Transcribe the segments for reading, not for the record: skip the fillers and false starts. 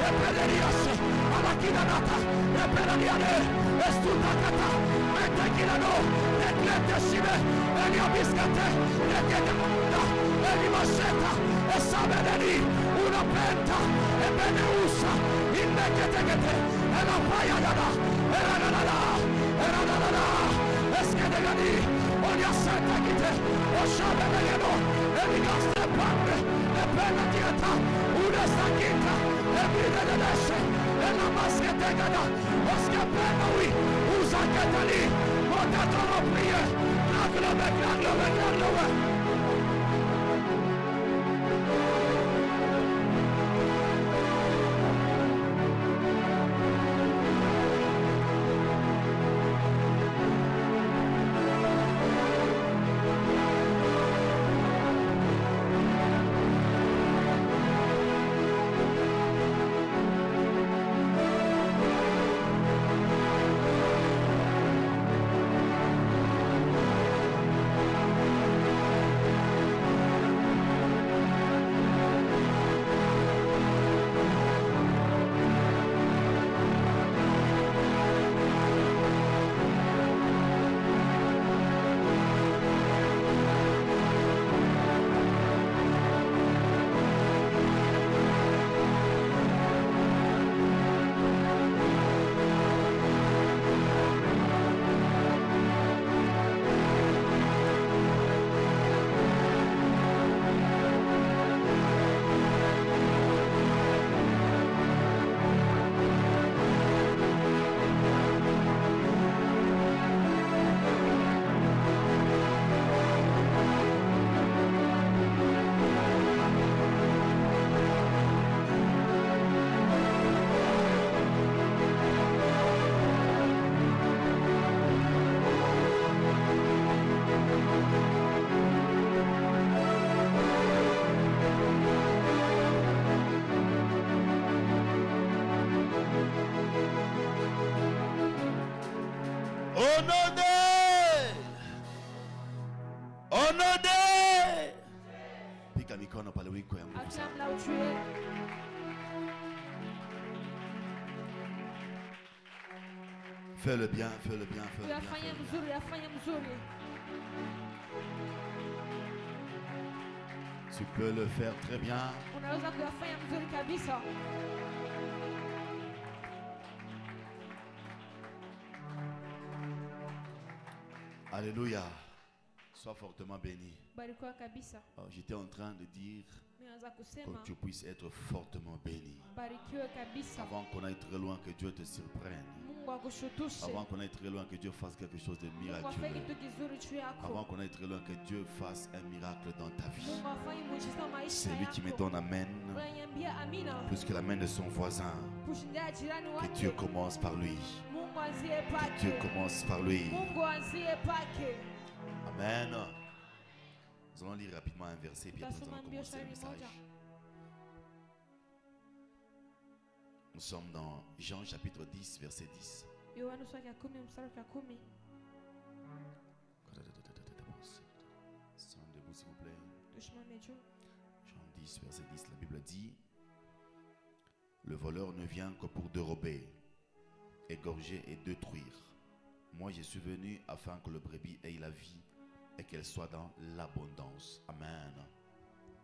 Repelerias, Alakinanata, Repeleriane, Estutakata, Metekilano, Rekleteshime, Eliabiskate, Rekedamunda, Elimasheta, Esabeneni, una penta, Ebeneusa, Inmeketekete, Elapayadana, Eranana, Eskedegani, Oliasetakite, Oshabeleno, Eligaste Pande, Epelatieta, Unestakita, Ebideneshe, Elamasketegada, Oskepenawi, Uzaketali, Motatoropriye, Glaglobe. Fais le bien, fais le bien, fais le bien. Tu peux le faire très bien. Alléluia. Sois fortement béni. J'étais en train de dire que tu puisses être fortement béni. Avant qu'on aille très loin, que Dieu te surprenne. Avant qu'on aille très loin, que Dieu fasse quelque chose de miraculeux. Avant qu'on aille très loin, que Dieu fasse un miracle dans ta vie. C'est lui qui me donne amen. Plus que l'amen de son voisin. Que Dieu commence par lui. Que Dieu commence par lui. Amen. Nous allons lire rapidement un verset et puis après nous allons commencer le message. Nous sommes dans Jean chapitre 10 verset 10. Debout s'il vous plaît. Jean 10 verset 10, la Bible dit: le voleur ne vient que pour dérober, égorger et détruire. Moi je suis venu afin que le brebis ait la vie et qu'elle soit dans l'abondance. Amen.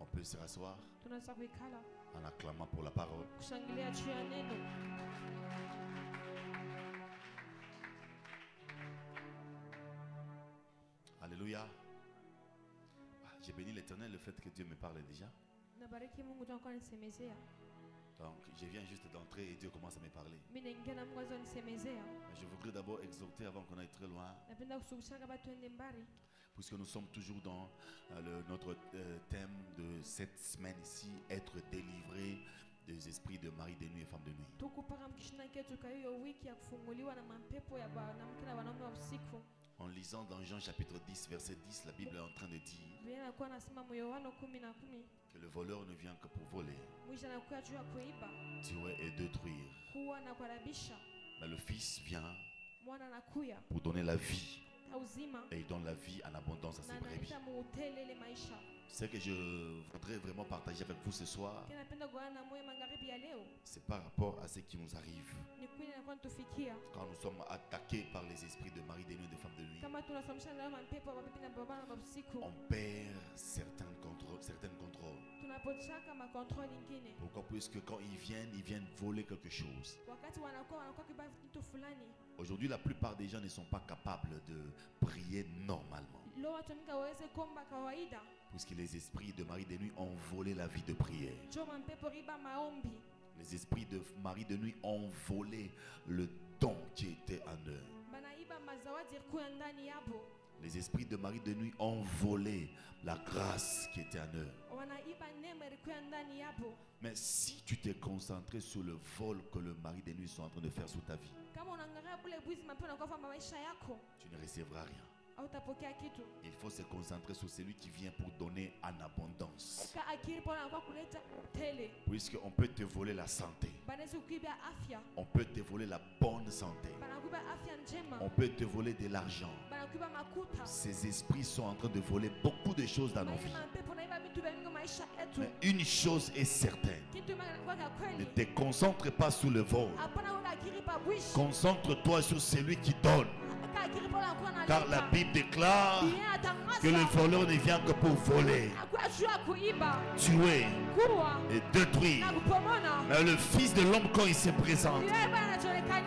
On peut se rasseoir en acclamant pour la parole. Alléluia. J'ai béni l'Éternel le fait que Dieu me parle déjà. Donc je viens juste d'entrer et Dieu commence à me parler. Mais je voudrais d'abord exhorter avant qu'on aille très loin. Puisque nous sommes toujours dans notre thème de cette semaine ici, être délivré des esprits de mari de nuit et femme de nuit. En lisant dans Jean chapitre 10 verset 10, la Bible est en train de dire que le voleur ne vient que pour voler, tuer et détruire. Mais le Fils vient pour donner la vie, et il donne la vie en abondance à ses brebis. Ce que je voudrais vraiment partager avec vous ce soir, c'est par rapport à ce qui nous arrive quand nous sommes attaqués par les esprits de mari de nuit et de femmes de nuit. On perd certains contrôles. Pourquoi? Puisque quand ils viennent voler quelque chose. Aujourd'hui, la plupart des gens ne sont pas capables de prier normalement, puisque les esprits de mari de nuit ont volé la vie de prière. Les esprits de mari de nuit ont volé le don qui était en eux. Les esprits de mari de nuit ont volé la grâce qui était en eux. Mais si tu t'es concentré sur le vol que le mari de nuit sont en train de faire sur ta vie, tu ne recevras rien. Il faut se concentrer sur celui qui vient pour donner en abondance. Puisqu'on peut te voler la santé, on peut te voler la bonne santé, on peut te voler de l'argent. Ces esprits sont en train de voler beaucoup de choses dans nos vies. Mais une chose est certaine: ne te concentre pas sur le vol. Concentre-toi sur celui qui donne. Car la Bible déclare que le voleur ne vient que pour voler, tuer et détruire. Mais le Fils de l'homme, quand il se présente,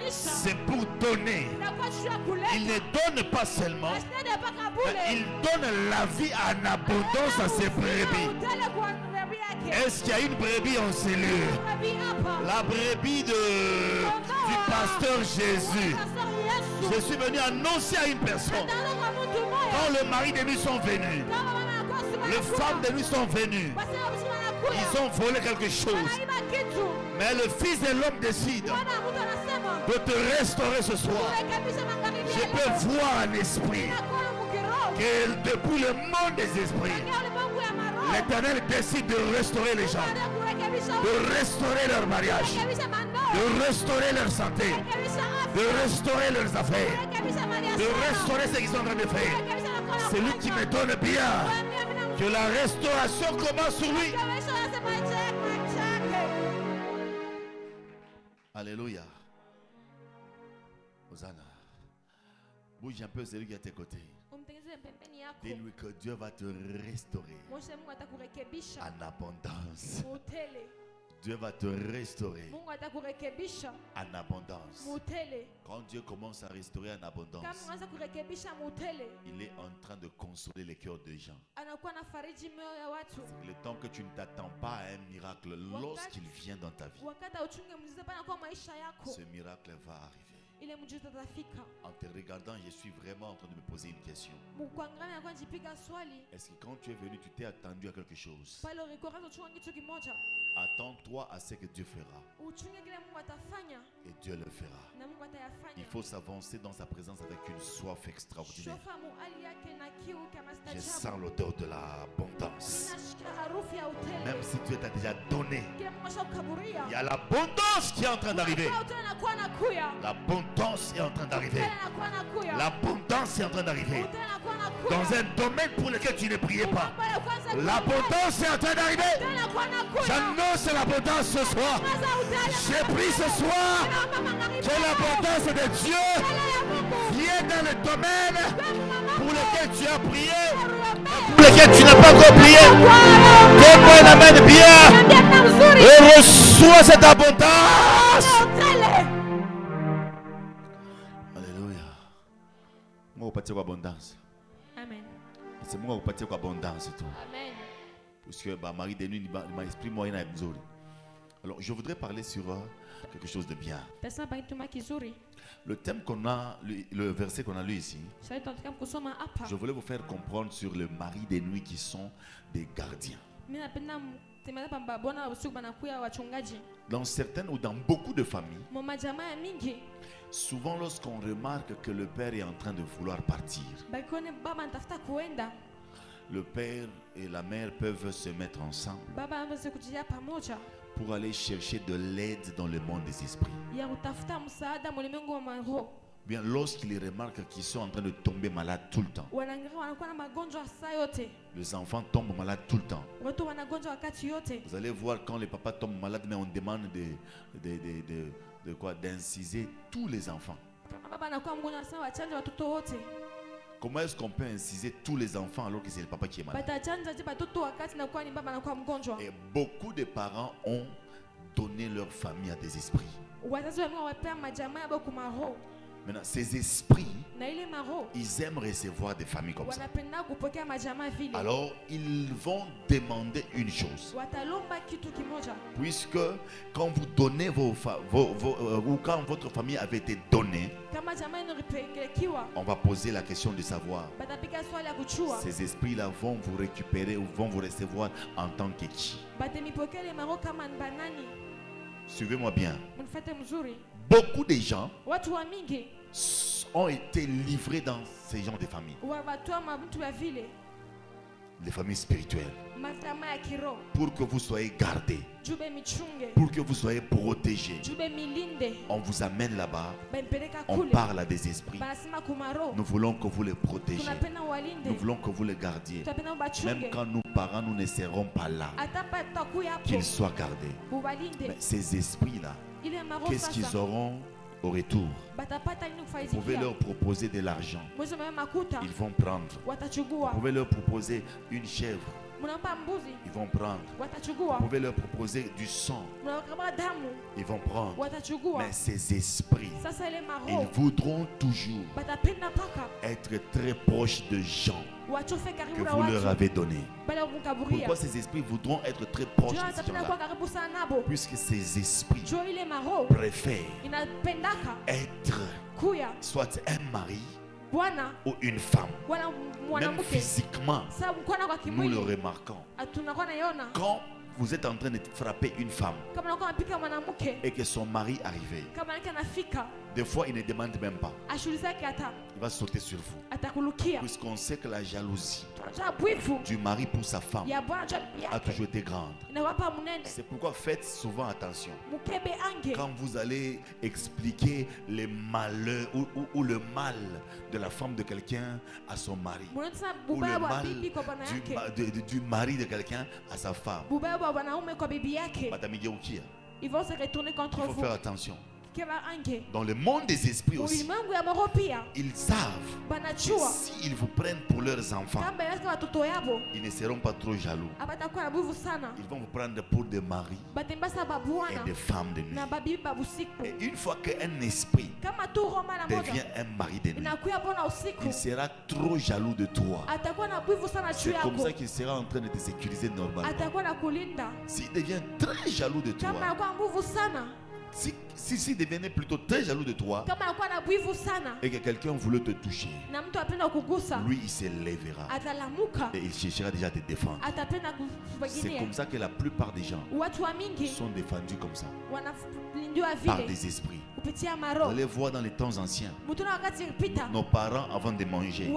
c'est pour donner. Il ne donne pas seulement, mais il donne la vie en abondance à ses brebis. Est-ce qu'il y a une brebis en ces lieux? La brebis du pasteur Jésus. Je suis venu annoncer à une personne. Quand le mari de nuit sont venus, les femmes de nuit sont venues, ils ont volé quelque chose. Mais le Fils de l'homme décide de te restaurer ce soir. Je peux voir un esprit que depuis le monde des esprits, l'Éternel décide de restaurer les gens, de restaurer leur mariage, de restaurer leur santé, de restaurer leurs affaires, de restaurer ce qu'ils sont en train de faire. C'est lui qui me donne bien que la restauration commence sur lui. Alléluia. Hosanna. Bouge un peu celui qui est à tes côtés. Dis-lui que Dieu va te restaurer en abondance. Dieu va te restaurer en abondance. Quand Dieu commence à restaurer en abondance, il est en train de consoler les cœurs des gens. Le temps que tu ne t'attends pas à un miracle, lorsqu'il vient dans ta vie, ce miracle va arriver. En te regardant, je suis vraiment en train de me poser une question. Est-ce que quand tu es venu, tu t'es attendu à quelque chose? Attends-toi à ce que Dieu fera. Et Dieu le fera. Il faut s'avancer dans sa présence avec une soif extraordinaire. Je sens l'odeur de l'abondance. Même si Dieu t'a déjà donné, il y a l'abondance qui est en train d'arriver. L'abondance est en train d'arriver. L'abondance est en train d'arriver. Dans un domaine pour lequel tu ne priais pas, l'abondance est en train d'arriver. J'annonce l'abondance ce soir. J'ai pris ce soir que l'abondance de Dieu vienne dans le domaine pour lequel tu as prié, pour lequel tu n'as pas encore prié. Donne-moi la main de bien et reçois cette abondance. Alléluia. Moi, je vais abondance. Amen. C'est moi qui vais abondance. Amen. Parce que Marie de nuit m'a exprimé moi. Alors je voudrais parler sur quelque chose de bien. Le thème qu'on a, le verset qu'on a lu ici, je voulais vous faire comprendre sur le mari des nuits qui sont des gardiens. Dans certaines ou dans beaucoup de familles, souvent lorsqu'on remarque que le père est en train de vouloir partir, le père et la mère peuvent se mettre ensemble pour aller chercher de l'aide dans le monde des esprits. bien lorsqu'ils remarquent qu'ils sont en train de tomber malades tout le temps, les enfants tombent malades tout le temps. Vous allez voir quand les papas tombent malades, mais on demande d'inciser tous les enfants. Comment est-ce qu'on peut inciser tous les enfants alors que c'est le papa qui est malade? Et beaucoup de parents ont donné leur famille à des esprits. Maintenant, ces esprits, ils aiment recevoir des familles comme ça. Alors, ils vont demander une chose. Puisque quand vous donnez ou quand votre famille avait été donnée, on va poser la question de savoir, ces esprits-là vont vous récupérer ou vont vous recevoir en tant que qui? Suivez-moi bien. Beaucoup de gens ont été livrés dans ces genres de familles. Les familles spirituelles. Pour que vous soyez gardés. Pour que vous soyez protégés. On vous amène là-bas. On parle à des esprits. Nous voulons que vous les protégiez. Nous voulons que vous les gardiez. Même quand nous parents, nous ne serons pas là. Qu'ils soient gardés. Mais ces esprits-là, qu'est-ce qu'ils auront au retour? Vous pouvez leur proposer de l'argent. Ils vont prendre. Vous pouvez leur proposer une chèvre. Ils vont prendre. Vous pouvez leur proposer du sang. Ils vont prendre. Mais ces esprits, ils voudront toujours être très proches de gens que vous leur avez donnés. Pourquoi ces esprits voudront être très proches de ces gens-là? Puisque ces esprits préfèrent être soit un mari ou une femme. Même physiquement, nous le remarquons. Quand vous êtes en train de frapper une femme et que son mari arrive, des fois il ne demande même pas. Il va sauter sur vous. Puisqu'on sait que la jalousie du mari pour sa femme a toujours été grande. C'est pourquoi faites souvent attention. Quand vous allez expliquer les malheurs ou le mal de la femme de quelqu'un à son mari, ou le mal du mari de quelqu'un à sa femme, ils vont se retourner contre vous. Il faut faire attention. Dans le monde des esprits aussi, ils savent que s'ils vous prennent pour leurs enfants, ils ne seront pas trop jaloux. Ils vont vous prendre pour des maris et des femmes de nuit. Et une fois qu'un esprit devient un mari de nuit, il sera trop jaloux de toi. C'est comme ça qu'il sera en train de te sécuriser normalement. S'il devient très jaloux de toi, s'il devenait plutôt très jaloux de toi et que quelqu'un voulait te toucher, lui il s'élèvera et il cherchera déjà à te défendre. C'est comme ça que la plupart des gens sont défendus comme ça par des esprits. Vous allez voir dans les temps anciens, nos parents avant de manger,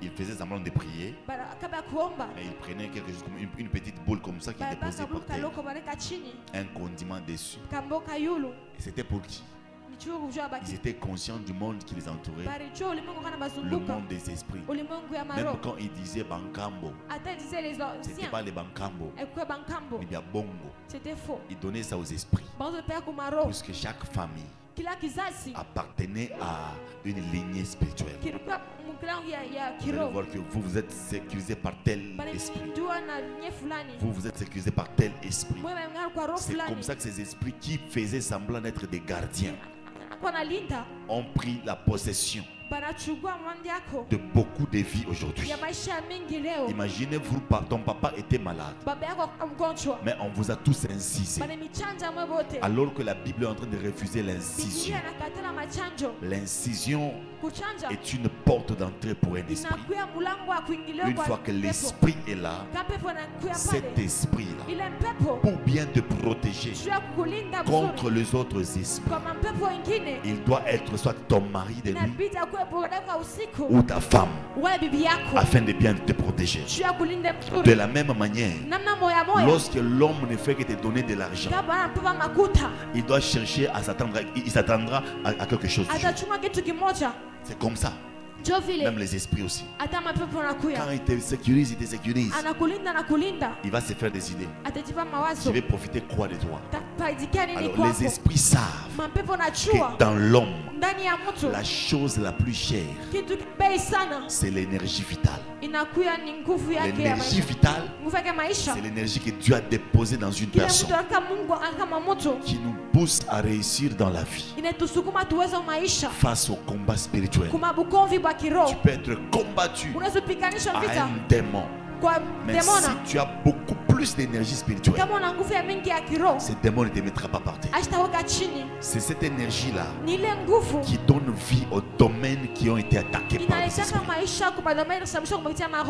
ils faisaient semblant de prier et ils prenaient quelque chose comme une petite boule comme ça qu'ils déposaient par terre, un condiment dessus. Et c'était pour qui? Ils étaient conscients du monde qui les entourait, le monde des esprits. Même quand ils disaient Bankambo, ce n'était pas les Bankambo, mais bien Bongo. Ils donnaient ça aux esprits, puisque chaque famille appartenait à une lignée spirituelle. Vous allez voir que vous êtes sécurisé par tel esprit. Vous êtes sécurisé par tel esprit. C'est comme ça que ces esprits qui faisaient semblant d'être des gardiens ont pris la possession de beaucoup de vies aujourd'hui. Imaginez-vous, ton papa était malade, mais on vous a tous incisé, alors que la Bible est en train de refuser l'incision. L'incision est une porte d'entrée pour un esprit. Une fois que l'esprit est là, cet esprit-là, pour bien te protéger contre les autres esprits, il doit être soit ton mari de nuit ou ta femme, afin de bien te protéger. De la même manière, lorsque l'homme ne fait que te donner de l'argent, il doit chercher à s'attendre, il s'attendra à quelque chose. C'est comme ça. Même les esprits aussi. Quand il te sécurise, il va se faire des idées. Je vais profiter quoi de toi? Alors les esprits savent que dans l'homme, la chose la plus chère, c'est l'énergie vitale. L'énergie vitale, c'est l'énergie que Dieu a déposée dans une personne, qui nous pousse à réussir dans la vie face au combat spirituel. Tu peux être combattu à un démon. Mais si tu as beaucoup plus d'énergie spirituelle, ce démon ne te mettra pas par terre. C'est cette énergie-là qui donne vie aux domaines qui ont été attaqués par les esprits.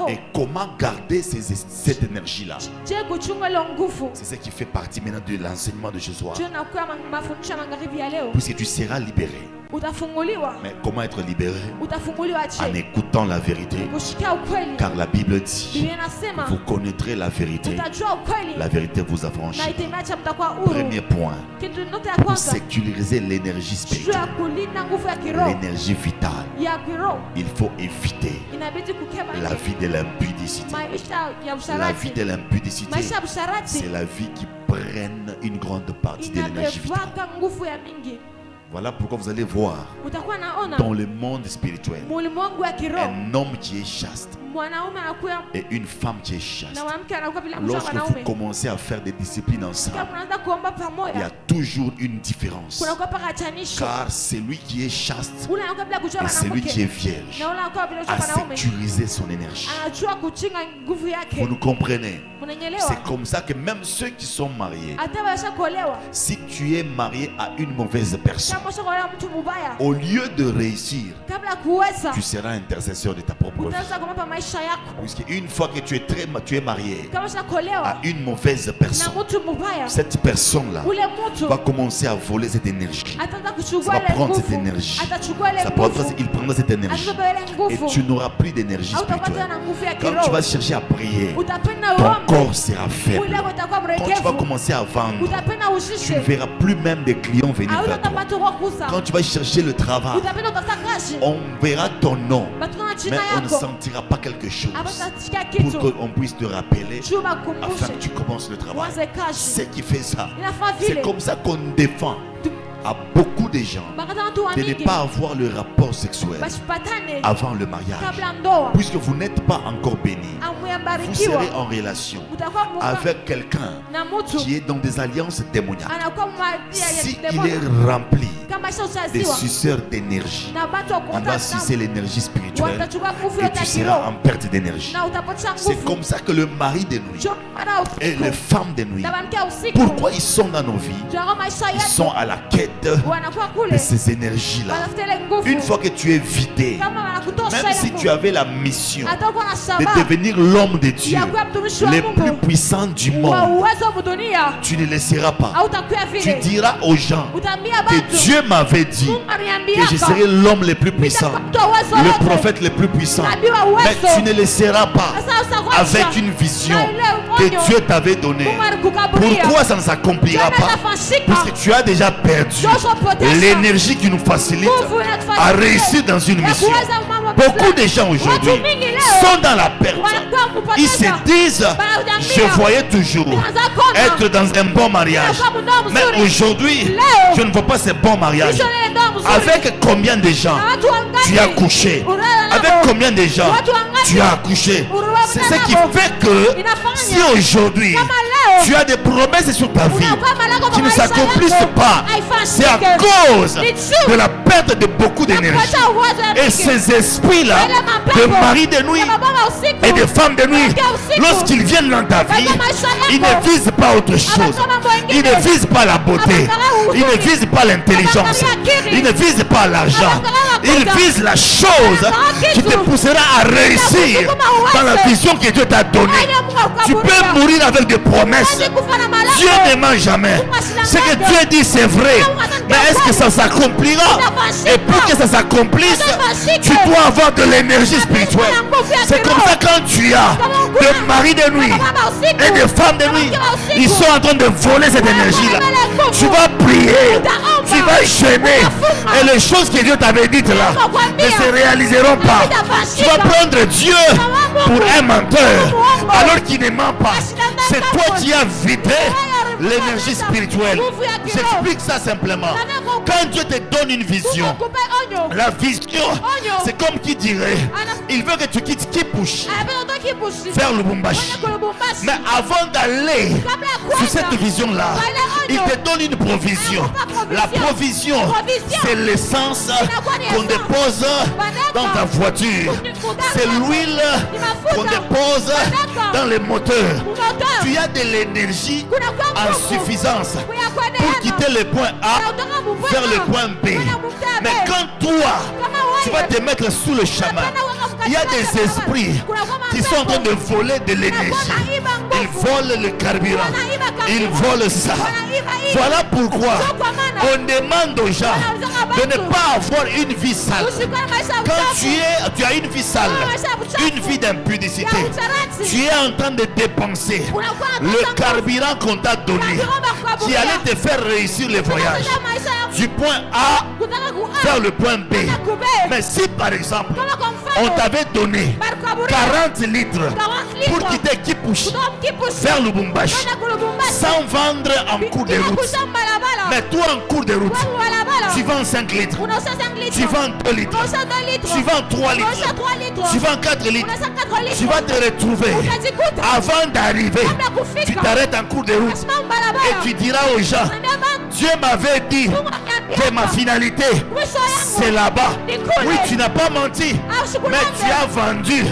Et comment garder cette énergie-là? C'est ce qui fait partie maintenant de l'enseignement de ce soir. Puisque tu seras libéré. Mais comment être libéré? En écoutant la vérité. Car la Bible dit: vous connaîtrez la vérité, la vérité vous affranchira. Premier point, pour sécuriser l'énergie spirituelle, l'énergie vitale, il faut éviter la vie de l'impudicité. La vie de l'impudicité, c'est la vie qui prenne une grande partie de l'énergie vitale. Voilà pourquoi vous allez voir dans le monde spirituel un homme qui est chaste et une femme qui est chaste. Lorsque vous commencez à faire des disciplines ensemble, il y a toujours une différence. Car celui qui est chaste et celui qui est vierge a sécurisé son énergie. Vous nous comprenez? C'est comme ça que même ceux qui sont mariés, si tu es marié à une mauvaise personne, au lieu de réussir, tu seras intercesseur de ta propre vie. Puisque une fois que tu es marié à une mauvaise personne, cette personne-là va commencer à voler cette énergie. Ça va prendre cette énergie. Il prendra cette énergie. Et tu n'auras plus d'énergie spirituelle. Quand tu vas chercher à prier, ton corps sera faible. Quand tu vas commencer à vendre, tu ne verras plus même des clients venir vers toi. Quand tu vas chercher le travail, on verra ton nom, mais on ne sentira pas quelque chose pour qu'on puisse te rappeler afin que tu commences le travail. C'est qui fait ça. C'est comme ça qu'on défend à beaucoup de gens de ne pas avoir le rapport sexuel avant le mariage. Puisque vous n'êtes pas encore béni, vous serez en relation avec quelqu'un qui est dans des alliances démoniaques. Si il est rempli des suceurs d'énergie, on va sucer l'énergie spirituelle et tu seras en perte d'énergie. C'est comme ça que le mari de nuit et les femmes de nuit, pourquoi ils sont dans nos vies? Ils sont à la quête de ces énergies-là. Une fois que tu es vidé, même si tu avais la mission de devenir l'homme de Dieu, le plus puissant du monde, tu ne le seras pas. Tu diras aux gens que Dieu m'avait dit que je serai l'homme le plus puissant, le prophète le plus puissant, mais tu ne le seras pas avec une vision que Dieu t'avait donnée. Pourquoi ça ne s'accomplira pas? Parce que tu as déjà perdu l'énergie qui nous facilite à réussir dans une mission. Beaucoup de gens aujourd'hui sont dans la perte. Ils se disent: je voyais toujours être dans un bon mariage, mais aujourd'hui je ne vois pas ce bon mariage. Avec combien de gens tu as couché? Avec combien de gens tu as accouché? C'est ce qui fait que si aujourd'hui tu as des promesses sur ta vie qui ne s'accomplissent pas, c'est à cause de la perte de beaucoup d'énergie. Et ces esprits-là, de maris de nuit et de femmes de nuit, lorsqu'ils viennent dans ta vie, ils ne visent pas autre chose. Ils ne visent pas la beauté. Ils ne visent pas l'intelligence. Ils ne visent pas l'argent. Ils visent la chose qui te poussera à réussir dans la vision que Dieu t'a donnée. Tu peux mourir avec des promesses. Dieu ne ment jamais. Ce que Dieu dit, c'est vrai. Mais est-ce que ça s'accomplira? Et pour que ça s'accomplisse, tu dois avoir de l'énergie spirituelle. C'est comme ça quand tu as des maris de nuit et des femmes de nuit, ils sont en train de voler cette énergie-là. Tu vas prier, tu vas jeûner, et les choses que Dieu t'avait dites là ne se réaliseront pas. Tu vas prendre Dieu pour un menteur alors qu'il ne ment pas. C'est toi qui as vidé l'énergie spirituelle. J'explique ça simplement. Quand Dieu te donne une vision, la vision, c'est comme qui dirait, il veut que tu quittes Kipushi vers Lubumbashi. Mais avant d'aller sur cette vision-là, il te donne une provision. La provision, c'est l'essence qu'on dépose dans ta voiture. C'est l'huile qu'on dépose dans les moteurs. Tu as de l'énergie en suffisance pour quitter le point A vers le point B. Mais quand toi, tu vas te mettre sous le chemin, il y a des esprits qui sont en train de voler de l'énergie. Ils volent le carburant. Ils volent ça. Voilà pourquoi on demande aux gens de ne pas avoir une vie sale. Quand tu as une vie sale, une vie d'impudicité, tu es en train de dépenser le carburant qu'on t'a donné, qui allait te faire réussir le voyage du point A vers le point B. Mais si par exemple on t'avait donné 40 litres pour quitter Kipushi vers Lubumbashi sans vendre en cours de route, mais toi en cours de route tu vends 5 litres, tu vends 2 litres, tu vends 3 litres, tu vends 4 litres, tu vas te retrouver avant d'arriver, tu t'arrêtes en cours de route et tu diras aux gens, Dieu m'avait dit que ma finalité c'est là-bas. Oui, tu n'as pas menti, mais tu as vendu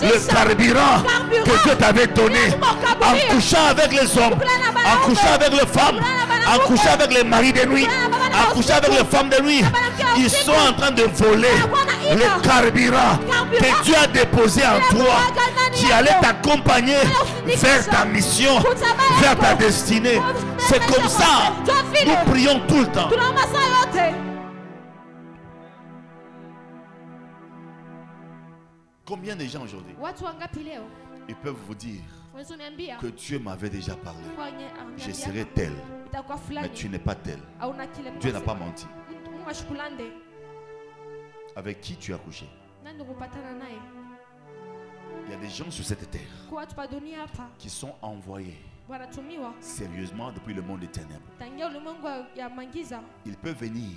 le carburant que Dieu t'avait donné en couchant avec les hommes, en couchant avec les femmes, en couchant avec les maris de nuit, en couchant avec les femmes de nuit. Ils sont en train de voler le carburant que Dieu a déposé en toi, qui allait t'accompagner vers ta mission, vers ta destinée. C'est comme ça. Nous prions tout le temps. Combien de gens aujourd'hui, ils peuvent vous dire que Dieu m'avait déjà parlé, je serai tel, mais tu n'es pas tel. Dieu n'a pas menti. Avec qui tu as couché? Il y a des gens sur cette terre qui sont envoyés sérieusement depuis le monde des ténèbres. Il peut venir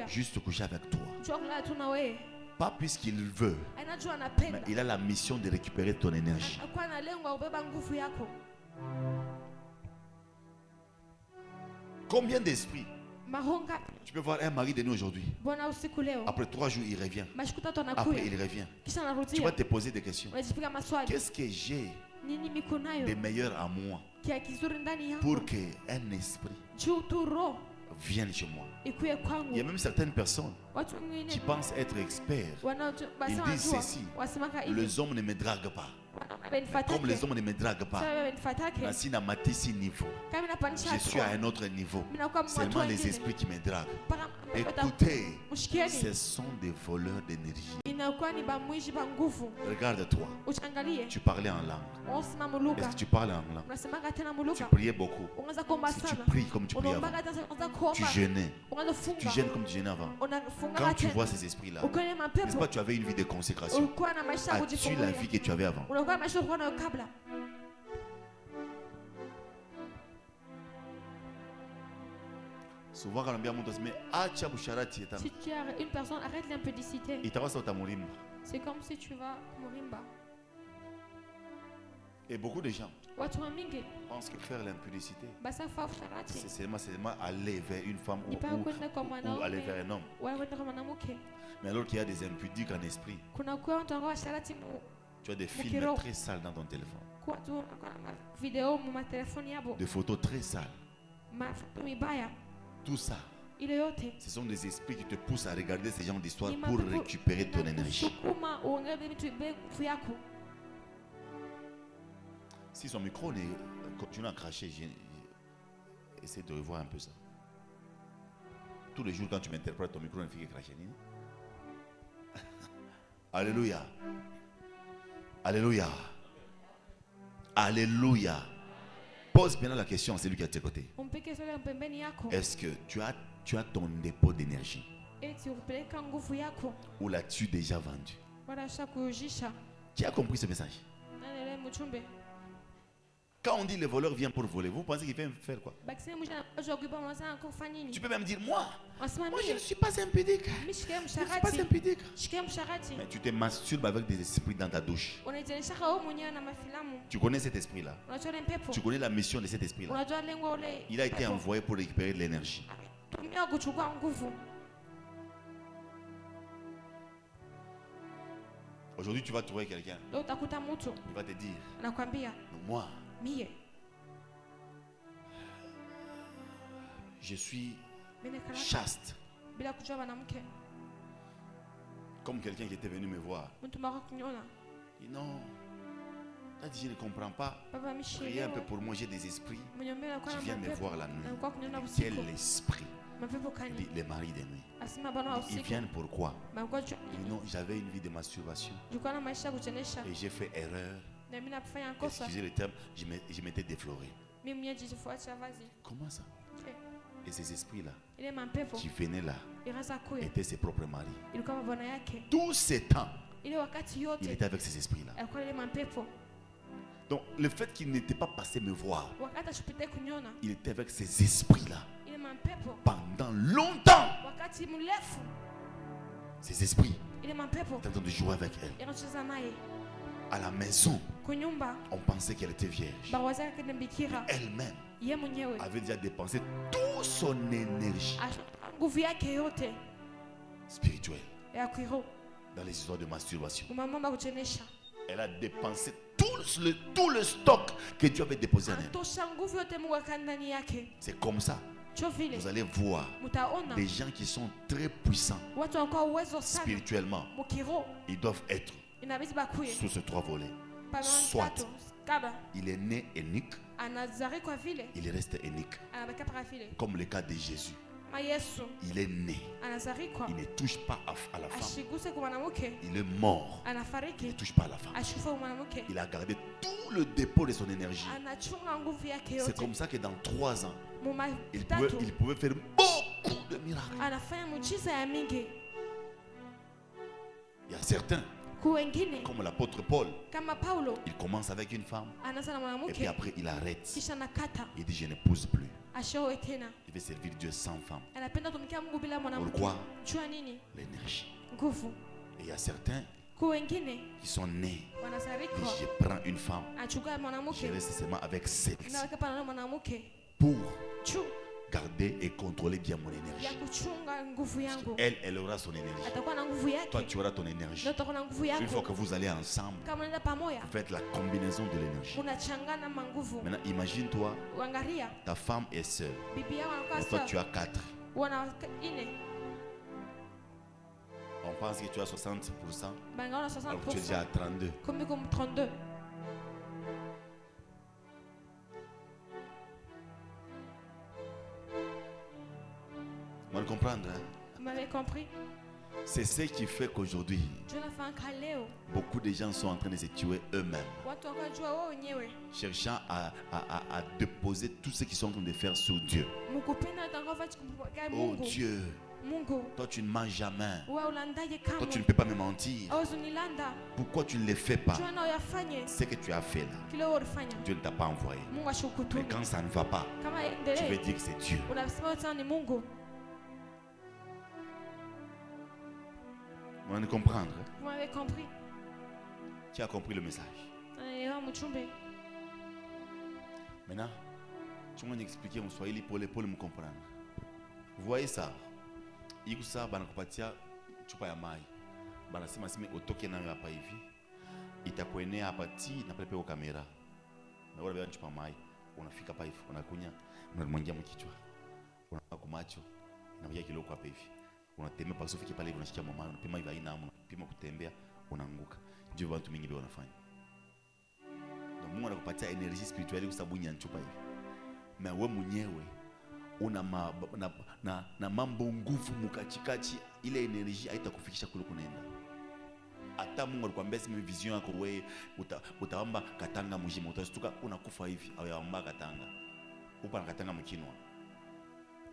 juste coucher avec toi. Pas puisqu'il veut, mais il a la mission de récupérer ton énergie. Combien d'esprits? Tu peux voir un mari de nous aujourd'hui. Après 3 jours, il revient. Après, il revient. Tu vas te poser des questions. Qu'est-ce que j'ai de meilleur à moi pour qu'un esprit vienne chez moi? Il y a même certaines personnes qui pensent être experts. Ils disent ceci: les hommes ne me draguent pas. Comme les hommes ne me draguent pas, je suis à un autre niveau. Seulement les esprits qui me draguent. Écoutez, ce sont des voleurs d'énergie. Regarde-toi. Tu parlais en langue. Est-ce que tu parles en langue? Tu priais beaucoup. Si tu pries comme tu priais avant, tu jeûnais. Tu jeûnes comme tu jeûnais avant. Quand tu vois ces esprits-là, n'est-ce pas, tu avais une vie de consécration? As-tu la vie que tu avais avant? Souvent quand on dit mais si tu es une personne, arrête l'impudicité. C'est comme si tu vas Morimba. Et beaucoup de gens pensent que faire l'impudicité, c'est seulement aller vers une femme ou aller vers un homme. Mais alors qu'il y a des impudiques en esprit, tu as des films très sales dans ton téléphone, des photos très sales. Tout ça, ce sont des esprits qui te poussent à regarder ces genres d'histoires pour récupérer ton énergie. Si son micro continue à cracher, essaie de revoir un peu ça. tous les jours quand tu m'interprètes, ton micro ne fait que cracher. Alléluia. Alléluia. Alléluia. Pose bien la question à celui qui est à tes côtés. Est-ce que tu as ton dépôt d'énergie? Ou l'as-tu déjà vendu? Qui a compris ce message? Quand on dit le voleur vient pour voler, vous pensez qu'il vient faire quoi? Tu peux même dire moi je ne suis pas impudique. Je ne suis pas impudique. Mais tu te masturbes avec des esprits dans ta douche. Tu connais cet esprit-là? Tu connais la mission de cet esprit-là? Il a été envoyé pour récupérer de l'énergie. Aujourd'hui, tu vas trouver quelqu'un. Il va te dire, moi, je suis chaste. Comme quelqu'un qui était venu me voir. Il dit non. Il a dit je ne comprends pas. Priez un peu pour moi, j'ai des esprits qui viennent me voir la nuit. Quel esprit? Il dit les maris de nuit. Ils viennent pourquoi? Il dit non, j'avais une vie de masturbation. Et j'ai fait erreur. Excusez le terme, je m'étais défloré. Comment ça? Et ces esprits-là qui venaient là étaient ses propres maris. Tout ce temps, il était avec ces esprits-là. Donc le fait qu'il n'était pas passé me voir, il était avec ces esprits-là pendant longtemps. Ces esprits étaient en train de jouer avec elle. À la maison, on pensait qu'elle était vierge. Elle-même avait déjà dépensé toute son énergie spirituelle dans les histoires de masturbation. Elle a dépensé tout le stock que Dieu avait déposé en elle. C'est comme ça. Vous allez voir des gens qui sont très puissants spirituellement. Ils doivent être sous ces trois volets. Soit il est né unique, il reste unique. Comme le cas de Jésus. Il est né. Il ne touche pas à la femme. Il est mort. Il ne touche pas à la femme. Il a gardé tout le dépôt de son énergie. C'est comme ça que dans 3 ans, il pouvait faire beaucoup de miracles. Il y a certains, comme l'apôtre Paul, il commence avec une femme et puis après il arrête. Il dit je n'épouse plus. Il veut servir Dieu sans femme. Pourquoi? L'énergie. Et il y a certains qui sont nés. Et je prends une femme. Je reste seulement avec celle-ci pour garder et contrôler bien mon énergie. Elle aura son énergie. Toi, tu auras ton énergie. Une fois que vous allez ensemble, vous faites la combinaison de l'énergie. Maintenant, imagine-toi, ta femme est seule. Et toi, tu as 4. On pense que tu as 60%. Alors que tu es déjà à 32. Vous allez comprendre, hein? Vous m'avez compris? C'est ce qui fait qu'aujourd'hui, beaucoup de gens sont en train de se tuer eux-mêmes, cherchant à déposer tout ce qu'ils sont en train de faire sur Dieu. Oh Dieu, toi tu ne mens jamais. Toi tu ne peux pas me mentir. Pourquoi tu ne le fais pas? Ce que tu as fait là, Dieu ne t'a pas envoyé. Mais quand ça ne va pas, tu veux dire que c'est Dieu. Vous allez comprendre. Vous m'avez compris. Tu as compris le message. Maintenant, tu m'as expliqué en Swahili pour me comprendre. Vous voyez ça? Ikusa banakupatia chupa ya mai. Banasema sime utoke nayo hapa hivi. Itakuenea hapa ti na pepe kwa kamera. Na wale chupa mai, unafika hapa hivi, unakunya, unamwangia mkichwa. Unaka kumacho, inakuja kiloko hapa hivi. Unatembea pasi ufike pale hivi unashikia mama, unapima hivi aina hamu, unapima kutembea, unaanguka. Ndio watu mingi wanafanya. Na Mungu anakupatia energy spiritual kwa sababu ya chupa hivi. Na wewe mwenyewe una mambo nguvu mukachikachi, ile energy haitakufikisha kule kunaenda. Hata Mungu alikwambia sima vision yako wewe utaomba katanga mjima, utastuka unakufa hivi au yaomba katanga. Upa na katanga mkinwa.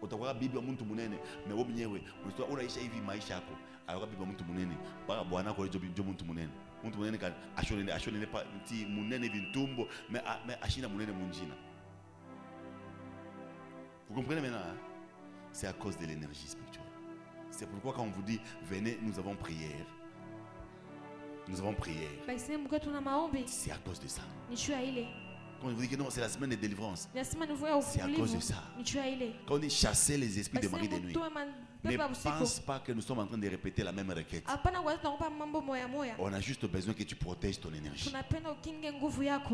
Utakuwa bibi wa mtu munene, na wewe mwenyewe unaisha hivi maisha yako. Ayoka bibi wa mtu munene, baba bwana kwa hiyo mtu munene. Mtu munene kan ashonene pa mti munene vintumbo, mais ashina munene munjina. Vous comprenez maintenant, hein? C'est à cause de l'énergie spirituelle. C'est pourquoi quand on vous dit venez, nous avons prière. Nous avons prière. C'est à cause de ça. Quand on vous dit que non, c'est la semaine de délivrance, c'est à cause de ça. Quand on dit chasser les esprits de mari de nuit, ne pense pas que nous sommes en train de répéter la même requête. On a juste besoin que tu protèges ton énergie.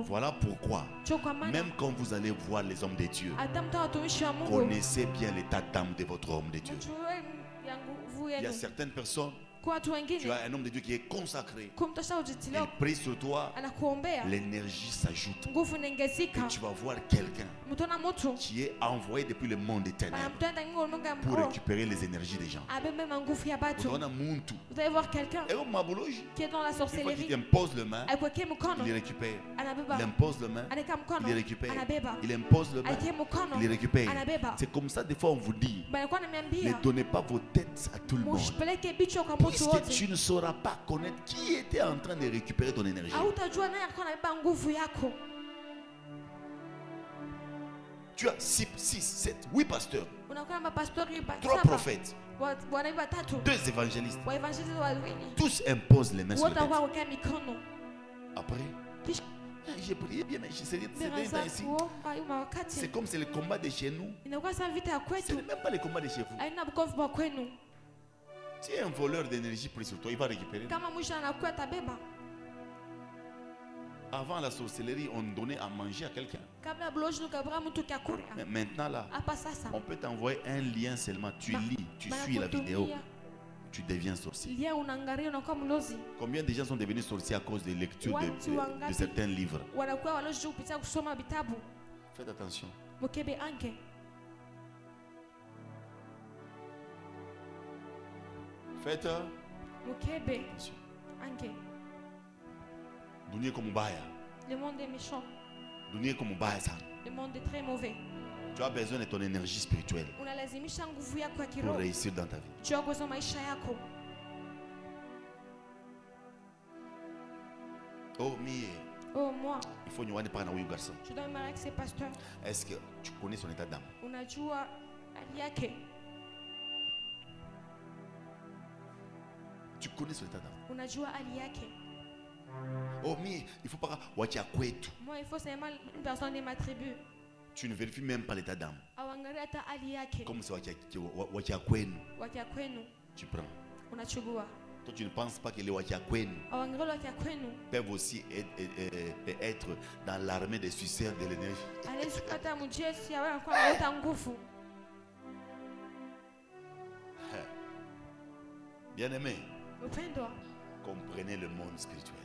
Voilà pourquoi, même quand vous allez voir les hommes de Dieu, connaissez bien l'état d'âme de votre homme de Dieu. Il y a certaines personnes, tu as un homme de Dieu qui est consacré. Il prie sur toi. L'énergie s'ajoute. Et tu vas voir quelqu'un qui est envoyé depuis le monde des ténèbres pour récupérer les énergies des gens. Vous allez voir quelqu'un qui est dans la sorcellerie. Il impose le main, il les récupère. Il impose le main, il les récupère. Il impose le main, il les récupère. C'est comme ça, des fois, on vous dit ne donnez pas vos têtes à tout le monde. Puisque tu ne sauras pas connaître qui était en train de récupérer ton énergie. Tu as 6, 7, 8 pasteurs, 3 prophètes, 2 évangélistes. Tous imposent les mains sur la tête. Après, j'ai prié bien, mais c'est comme c'est le combat de chez nous. C'est même pas le combat de chez vous. Si un voleur d'énergie pris sur toi, il va récupérer. Avant la sorcellerie, on donnait à manger à quelqu'un. Mais maintenant là, on peut t'envoyer un lien seulement. Tu lis, tu suis la vidéo, tu deviens sorcier. Combien de gens sont devenus sorciers à cause des lectures de certains livres? Faites attention. Faites attention. Dunia comme baya. Le monde est méchant. Dunia comme baya sana. Le monde est très mauvais. Tu as besoin de ton énergie spirituelle pour réussir dans ta vie. Oh, moi. Il faut nous parler avec garçon. Je dois me marier avec ces pasteurs. Est-ce que tu connais son état d'âme? Tu connais son état d'âme? Oh, mais il faut pas watcher à kwetu. Moi, il faut seulement une personne de ma tribu. Tu ne vérifies même pas l'état d'âme. Comme c'est watcher à kwenu. Tu prends. Toi, tu ne penses pas que les watcher à kwenu peuvent aussi être dans l'armée des suceurs de l'énergie. Bien aimé, comprenez le monde spirituel.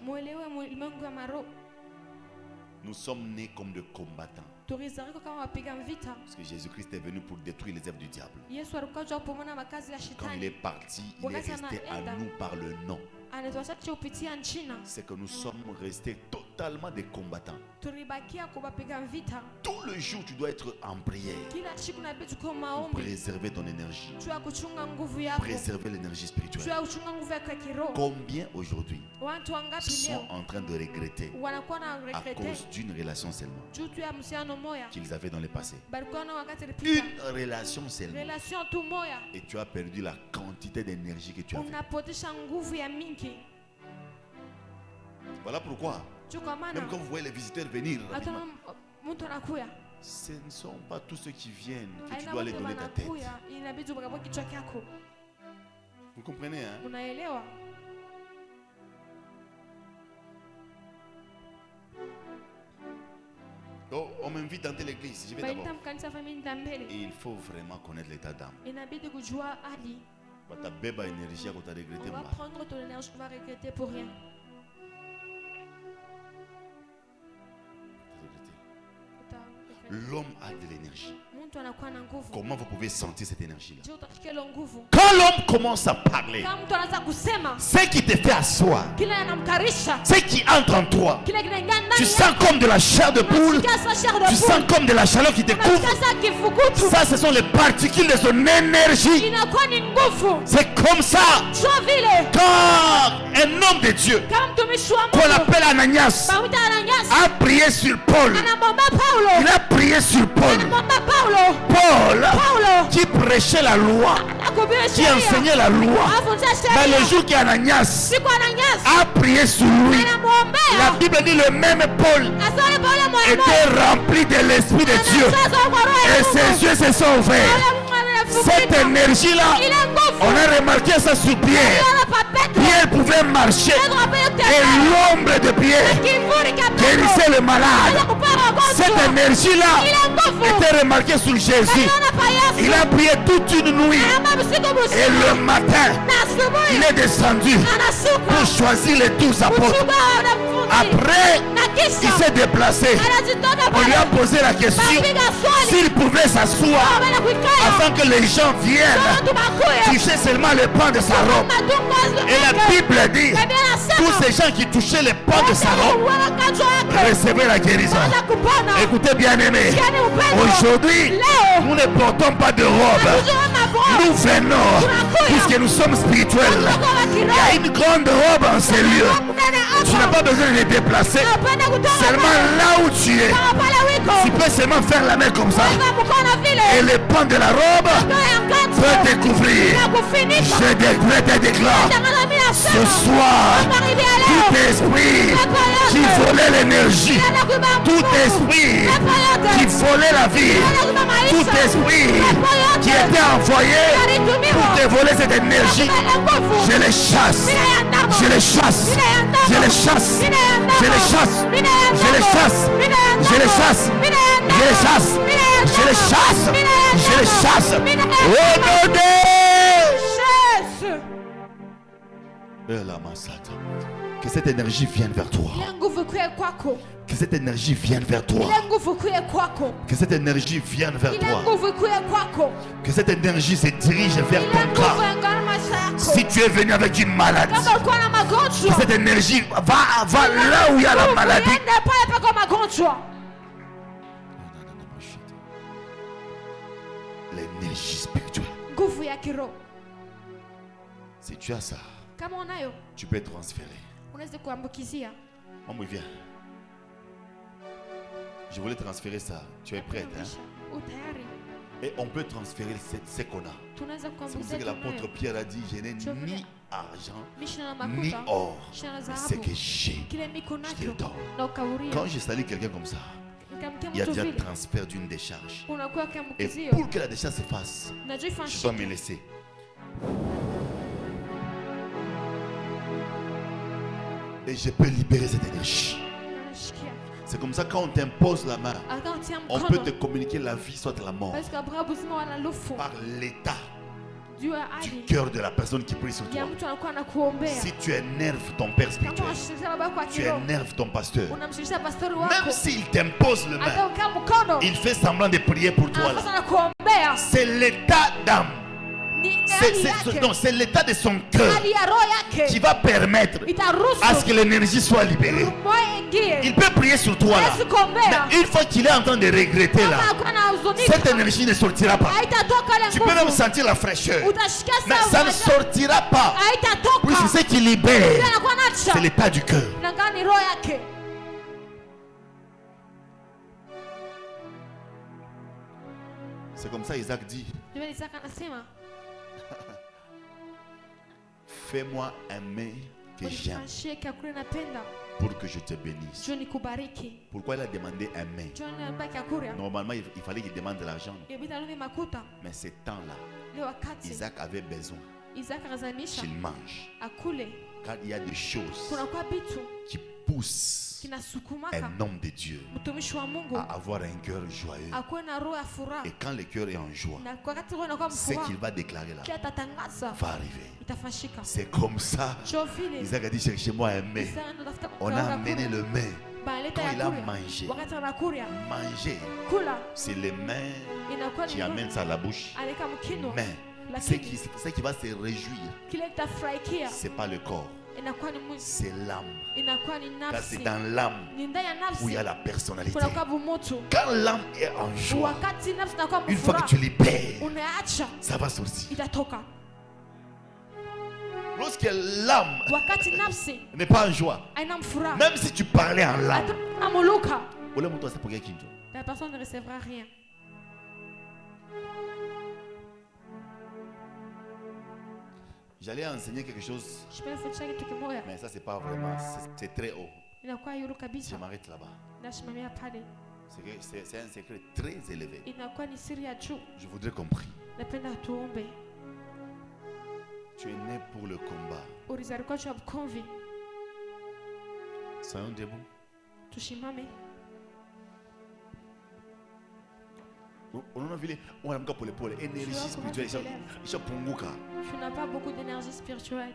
Nous sommes nés comme des combattants. Parce que Jésus-Christ est venu pour détruire les œuvres du diable. Quand il est parti, il est resté à nous par le nom. C'est que nous sommes restés totalement des combattants. Tout le jour, tu dois être en prière pour préserver ton énergie, préserver l'énergie spirituelle. Combien aujourd'hui sont en train de regretter à cause d'une relation seulement qu'ils avaient dans le passé? Une relation seulement. Et tu as perdu la quantité d'énergie que tu avais. Voilà pourquoi, même quand vous voyez les visiteurs venir, ce ne sont pas tous ceux qui viennent que tu dois les donner ta tête. Vous comprenez, hein? Oh, on m'invite dans telle église, je vais d'abord. Et il faut vraiment connaître l'état d'âme. Ta bébé énergie à côté regretter. On va prendre ton énergie, tu vas regretter pour rien. L'homme a de l'énergie. Comment vous pouvez sentir cette énergie-là? Quand l'homme commence à parler, ce qui te fait asseoir, ce qui entre en toi, tu sens comme de la chair de poule, tu sens comme de la chaleur qui te couvre. Ça, ce sont les particules de son énergie. C'est comme ça. Quand un homme de Dieu, qu'on appelle Ananias, a prié sur Paul, il a prié sur Paul. Paul, qui prêchait la loi, qui enseignait la loi, dans le jour qu'Ananias a prié sur lui, la Bible dit le même Paul était rempli de l'Esprit de Dieu et ses yeux se sont ouverts. Cette énergie-là, on a remarqué ça sur Pierre. Pierre pouvait marcher et l'ombre de Pierre guérissait le malade. Cette énergie-là était remarquée sur Jésus. Il a prié toute une nuit et le matin, il est descendu pour choisir les 12 apôtres. Après, il s'est déplacé. On lui a posé la question s'il pouvait s'asseoir afin que les gens viennent toucher seulement le pan de sa robe. Et la Bible dit, tous ces gens qui touchaient le pan de sa robe recevaient la guérison. Écoutez bien aimés, aujourd'hui, nous ne portons pas de robe. Nous venons, puisque nous sommes spirituels. Il y a une grande robe en ces lieux. Tu n'as pas besoin de les déplacer. Seulement là où tu es, tu peux seulement faire la main comme ça. Et le pan de la robe peut te couvrir. Je te déclare, ce soir, tout esprit qui volait l'énergie, tout esprit qui volait la vie, tout esprit qui était envoyé pour te voler cette énergie, je les chasse, je les chasse, je les chasse, je les chasse, je les chasse, je les chasse, je les chasse, je les chasse, je les chasse, au nom de que cette énergie vienne vers toi. Que cette énergie vienne vers toi. Que cette énergie vienne vers toi. Que cette énergie se dirige vers ton corps. Si tu es venu avec une maladie, que cette énergie va là où il y a la maladie. L'énergie spirituelle. Si tu as ça, tu peux transférer. Maman, viens. Je voulais transférer ça. Tu es prête, hein? Et on peut transférer ce qu'on a. C'est pour ça que l'apôtre Pierre a dit, je n'ai ni argent, ni or. C'est que j'ai. Je te le donne. Quand je salue quelqu'un comme ça, il y a déjà le transfert d'une décharge. Et pour que la décharge se fasse, je dois me laisser. Et je peux libérer cette énergie. C'est comme ça quand on t'impose la main, on peut te communiquer la vie soit la mort par l'état du cœur de la personne qui prie sur toi. Si tu énerves ton père spirituel, tu énerves ton pasteur, même s'il t'impose le main, il fait semblant de prier pour toi là. C'est l'état d'âme. C'est l'état de son cœur qui va permettre à ce que l'énergie soit libérée. Il peut prier sur toi là, mais une fois qu'il est en train de regretter là, cette énergie ne sortira pas. Tu peux même sentir la fraîcheur, mais ça ne sortira pas. Oui, c'est ce qui libère, c'est l'état du cœur. C'est comme ça Isaac dit, fais-moi aimer que j'aime pour que je te bénisse. Pourquoi il a demandé aimer? Normalement, il fallait qu'il demande de l'argent. Mais ces temps-là, Isaac avait besoin qu'il mange. Car il y a des choses qui poussent un homme de Dieu à avoir un cœur joyeux. Et quand le cœur est en joie, ce qu'il va déclarer là va arriver. C'est comme ça. Isaac a dit, cherchez-moi un mets. On a amené le mets. Quand il a mangé, c'est les mains qui amènent ça à la bouche. Mais ce qui va se réjouir, c'est pas le corps, c'est l'âme. Car c'est dans l'âme où il y a la personnalité. Quand l'âme est en joie, une fois que tu libères, ça va sortir. Lorsque l'âme n'est pas en joie, même si tu parlais en l'âme, la personne ne recevra rien. J'allais enseigner quelque chose, mais ça c'est pas vraiment, c'est très haut. Je m'arrête là-bas. C'est un secret très élevé. Je voudrais qu'on prie. Tu es né pour le combat. Soyons debout. On a vu les énergie spirituelle. Tu n'as pas beaucoup d'énergie spirituelle.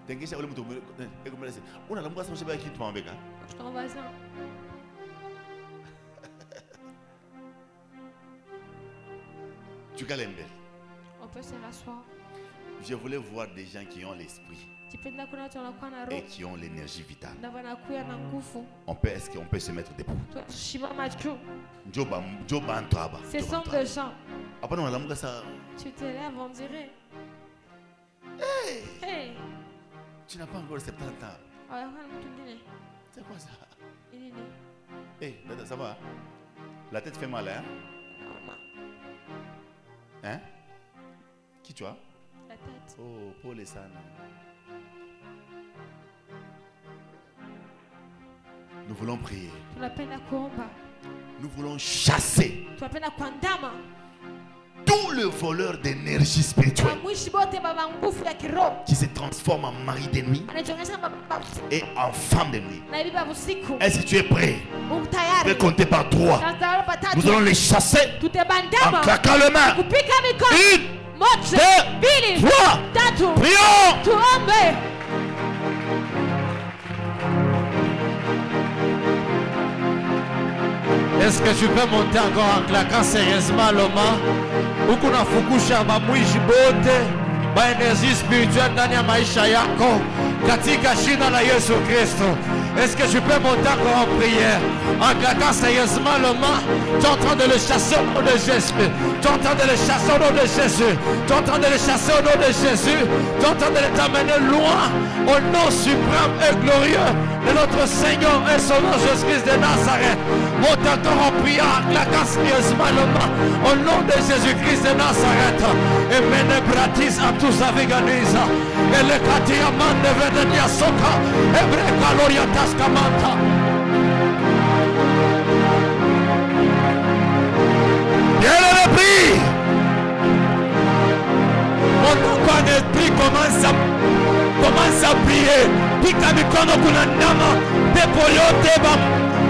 Je Ton voisin. On peut se rasseoir. Je voulais voir des gens qui ont l'esprit et qui ont l'énergie vitale. Est-ce qu'on peut se mettre debout? Ce sont des gens. Tu te lèves, on dirait. Hey. Tu n'as pas encore 70 ans. C'est quoi ça? Hey, ça va? La tête fait mal, hein? Hein? Qui tu as? La tête. Oh, Paul et Sana. Nous voulons prier. Nous voulons chasser tout le voleur d'énergie spirituelle qui se transforme en mari d'ennemi et en femme d'ennemi. Est-ce que tu es prêt? Je vais compter par 3. Nous allons les chasser en claquant les mains. 1, 2, 3. Prions. Est-ce que tu peux monter encore en claquant sérieusement l'homme? Ou qu'on a fukusha bamwishi bote ba énergie spirituelle ndani ya maisha yako katika jina la Yesu Kristo. Est-ce que tu peux monter encore en prière en claquant sérieusement le main? Tu es en train de le chasser au nom de Jésus. Tu es en train de le chasser au nom de Jésus. Tu es en train de le chasser au nom de Jésus. Tu es en train de t'amener loin au nom suprême et glorieux de notre Seigneur et son nom Jésus-Christ de Nazareth. Monte encore en prière en claquant sérieusement le main au nom de Jésus-Christ de Nazareth. Et mene bratis à tous avec Anisa. Et le katiaman de Vedenia Soka. Et brecaloria Taskamanta. Viens le prix. Mon esprit commence à prier. Pika mikono kuna nama. Pepo yote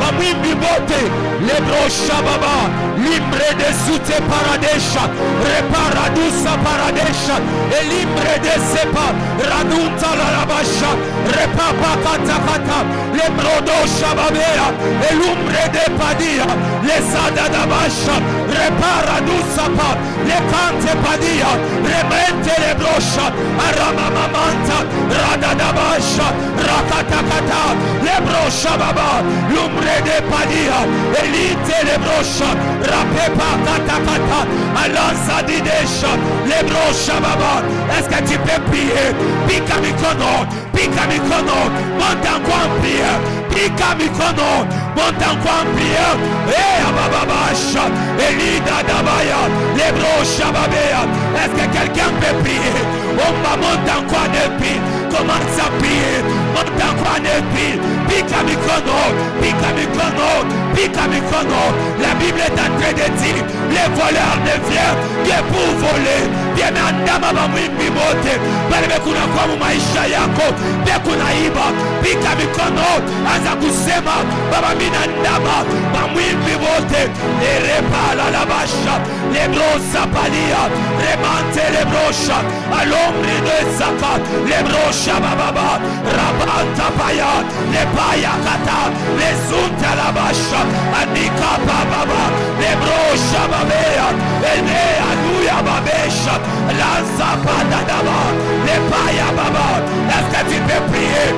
bamwimbi bote. Lebro shababa. Libre de soute paradesha. Reparadusa paradesha. Et libre de sepa. Radunta la rabasha. Repapa katakata. Lebrodo shababea. Et l'umbre de padia. Les adadabasha. Reparadusa pa. Les cante padia. Remente le brosha. Aramamamanta. Radadabasha. Rakatakata. Les brosha baba. L'umbre de padia. Elite les brosha. Rapepa katakata. Alansa didesha. Les brosha baba. Est-ce que tu peux prier? Pika mikono. Pika mikono. Monte encore en prière. Pika mikono. Monte encore en prière. Eh abababasha. Elida dabaya. Les brosha babea. Est-ce que quelqu'un peut prier? On va monter encore en prière. Commence à prier. Monte encore en prière. Pika mikono. Pika mikono. Pika mikono. La Bible est en train de dire, les voleurs ne viennent que pour voler, Vyemeandama bamwimbi bote bali bekuna kwa maisha yako, bekunaiba, pika mikono, anza kusema baba mina ndama bamwimbi bote lerepala la basha lebrosa palia remante lebrosha alomri nezaka lebrosha bababa rabanta paya lepaya kata lezunta la basha anika bababa lebrosha babea elea luya babesha lanza padadaba lepaya baba. Est-ce que tu peux prier?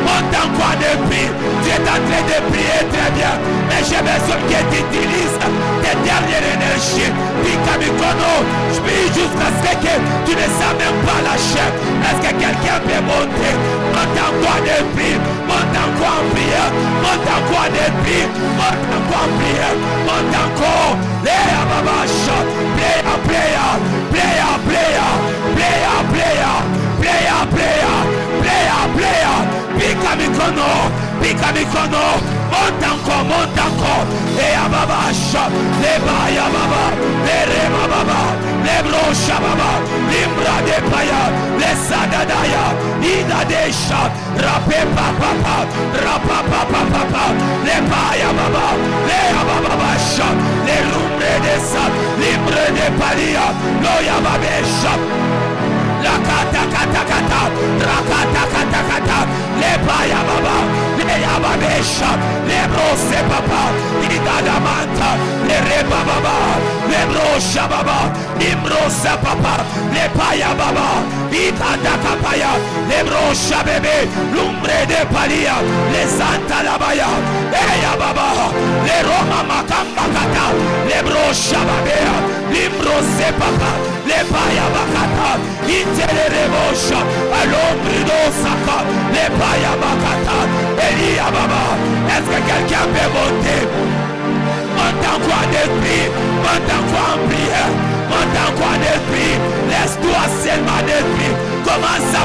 Monte en quoi de prier? Tu es en train de prier très bien, mais j'ai besoin que tu utilises tes dernières énergies. Pika mikono, je prie jusqu'à ce que tu ne sens même pas la chair. Est-ce que quelqu'un peut monter? Monte en quoi de prier? Monte en quoi en prière? Monte en quoi de prier? Monte en quoi en prière? Monte encore. Léa babasha, player, player, player, player, player, player, player, player, player, player. Pika mikono, monte encore, et à babasha, les baya baba, les rema baba, les brocha baba, limbra de paya, les sadadaya, ida de chat, rapé papa, les baya baba, les ababasha, les lumbre de sat, libre de palia, loya babesha. La kata rakata le baya baba le yababesha le brose papa idadamanta le reba baba le brosha baba imrosa papa le baya baba idadaka paya le brosha bebe lumbre de palia le santa la baya eya baba le roma makamba kata le brosha babea limbrose papa le baya bakata iteleremosha alombrido saka le baya bakata elia baba. Est-ce que quelqu'un peut monter? Monte en quoi d'esprit, monte en quoi en prière, monte en quoi d'esprit, laisse-toi seulement d'esprit, commence à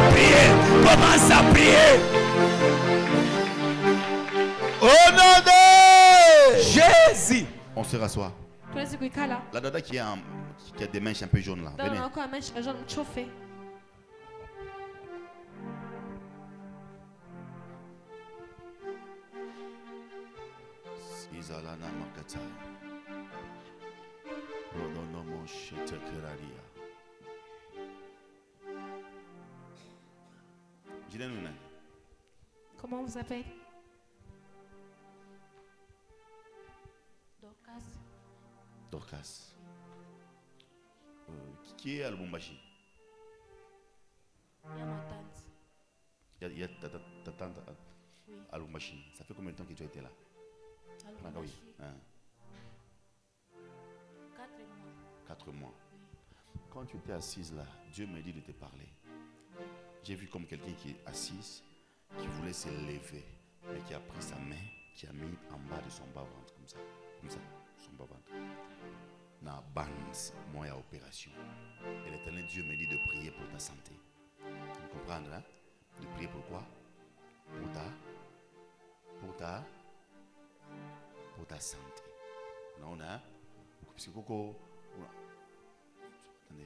prier. Au nom de Jésus. On se rassoit. La dada qui a des manches un peu jaunes là. Venez. Izalana makata. Rodonomo shetekeraria. Comment vous appelez? Dorcas. Qui est à Lubumbashi? Il y a ma tante. Il y a ta tante à Lubumbashi. Ça fait combien de temps que tu as été là? Oui. 4 mois. Quand tu étais assise là, Dieu me dit de te parler. J'ai vu comme quelqu'un qui est assise, qui voulait se lever, mais qui a pris sa main, qui a mis en bas de son bas-ventre, comme ça, son bas-ventre. Na bande, moi, il y a opération. Et l'Éternel Dieu me dit de prier pour ta santé. Vous comprenez, hein? De prier pour quoi? Pour ta santé. Non, hein? Parce que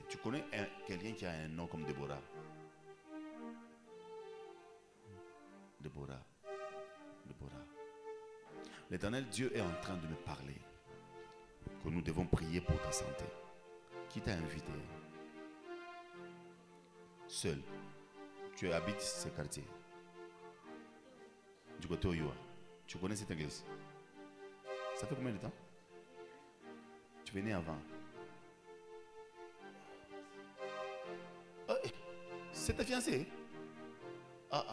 tu connais quelqu'un qui a un nom comme Déborah? Déborah. L'Éternel Dieu est en train de me parler que nous devons prier pour ta santé. Qui t'a invité? Seul. Tu habites ce quartier. Du côté Oyoa. Tu connais cette église? Ça fait combien de temps? Tu venais avant. Oh, c'est ta fiancée? Ah.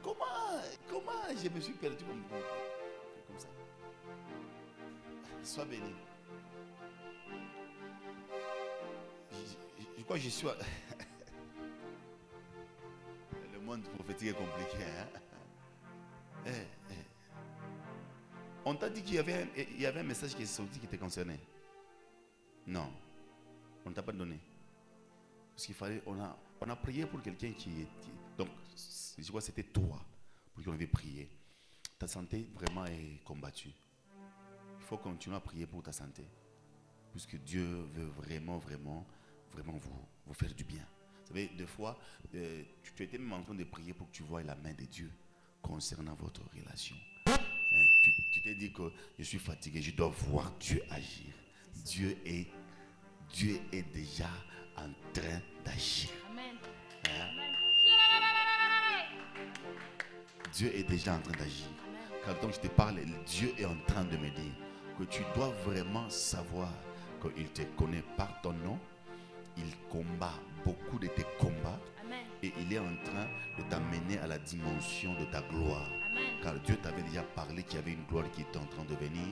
Comment je me suis perdu comme ça? Sois béni. Je crois que je suis... Le monde prophétique est compliqué. Hein? On t'a dit qu'il y avait un message qui est sorti qui te concernait. Non. On ne t'a pas donné. Parce qu'il fallait... On a prié pour quelqu'un qui... Donc, je crois que c'était toi pour qu'on avait prié. Ta santé vraiment est combattue. Il faut continuer à prier pour ta santé. Puisque Dieu veut vraiment, vraiment, vraiment vous faire du bien. Vous savez, des fois, tu étais même en train de prier pour que tu vois la main de Dieu concernant votre relation. Tu t'es dit que je suis fatigué, je dois voir Dieu agir. Dieu est déjà en train d'agir. Amen. Dieu est déjà en train d'agir. Quand je te parle, Dieu est en train de me dire que tu dois vraiment savoir qu'il te connaît par ton nom. Il combat beaucoup de tes combats. Amen. Et il est en train de t'amener à la dimension de ta gloire. Amen. Car Dieu t'avait déjà parlé qu'il y avait une gloire qui était en train de venir.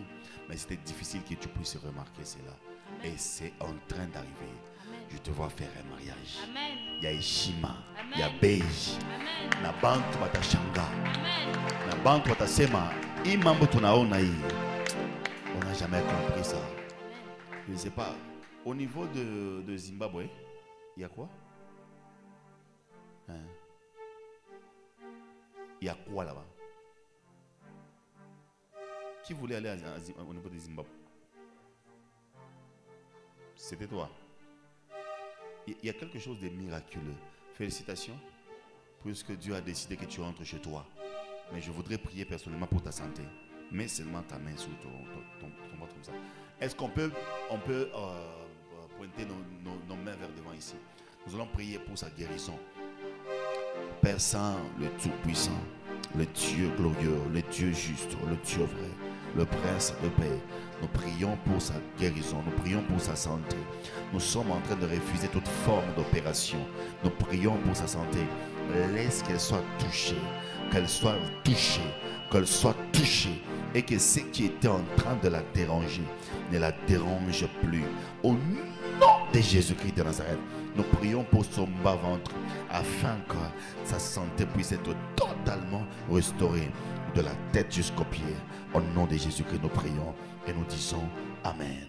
Mais c'était difficile que tu puisses remarquer cela. Amen. Et c'est en train d'arriver. Amen. Je te vois faire un mariage. Amen. Il y a Ishima, il y a Beige, na bantu batashanga, na bantu batasema, imambo tunaona hii. On n'a jamais compris ça. Je ne sais pas. Au niveau de Zimbabwe, il y a quoi? Il y a quoi là-bas? Qui voulait aller au niveau de Zimbabwe? C'était toi. Il y a quelque chose de miraculeux. Félicitations, puisque Dieu a décidé que tu rentres chez toi. Mais je voudrais prier personnellement pour ta santé. Mets seulement ta main sur ton ventre comme ça. Est-ce qu'on peut pointer nos mains vers devant ici? Nous allons prier pour sa guérison. Père Saint, le Tout-Puissant, le Dieu glorieux, le Dieu juste, le Dieu vrai, le Prince de paix. Nous prions pour sa guérison, nous prions pour sa santé. Nous sommes en train de refuser toute forme d'opération. Nous prions pour sa santé. Laisse qu'elle soit touchée, qu'elle soit touchée, qu'elle soit touchée. Et que ce qui était en train de la déranger ne la dérange plus. Au nom de Jésus-Christ de Nazareth, nous prions pour son bas-ventre afin que sa santé puisse être totalement restaurée de la tête jusqu'aux pieds. Au nom de Jésus-Christ, nous prions et nous disons Amen.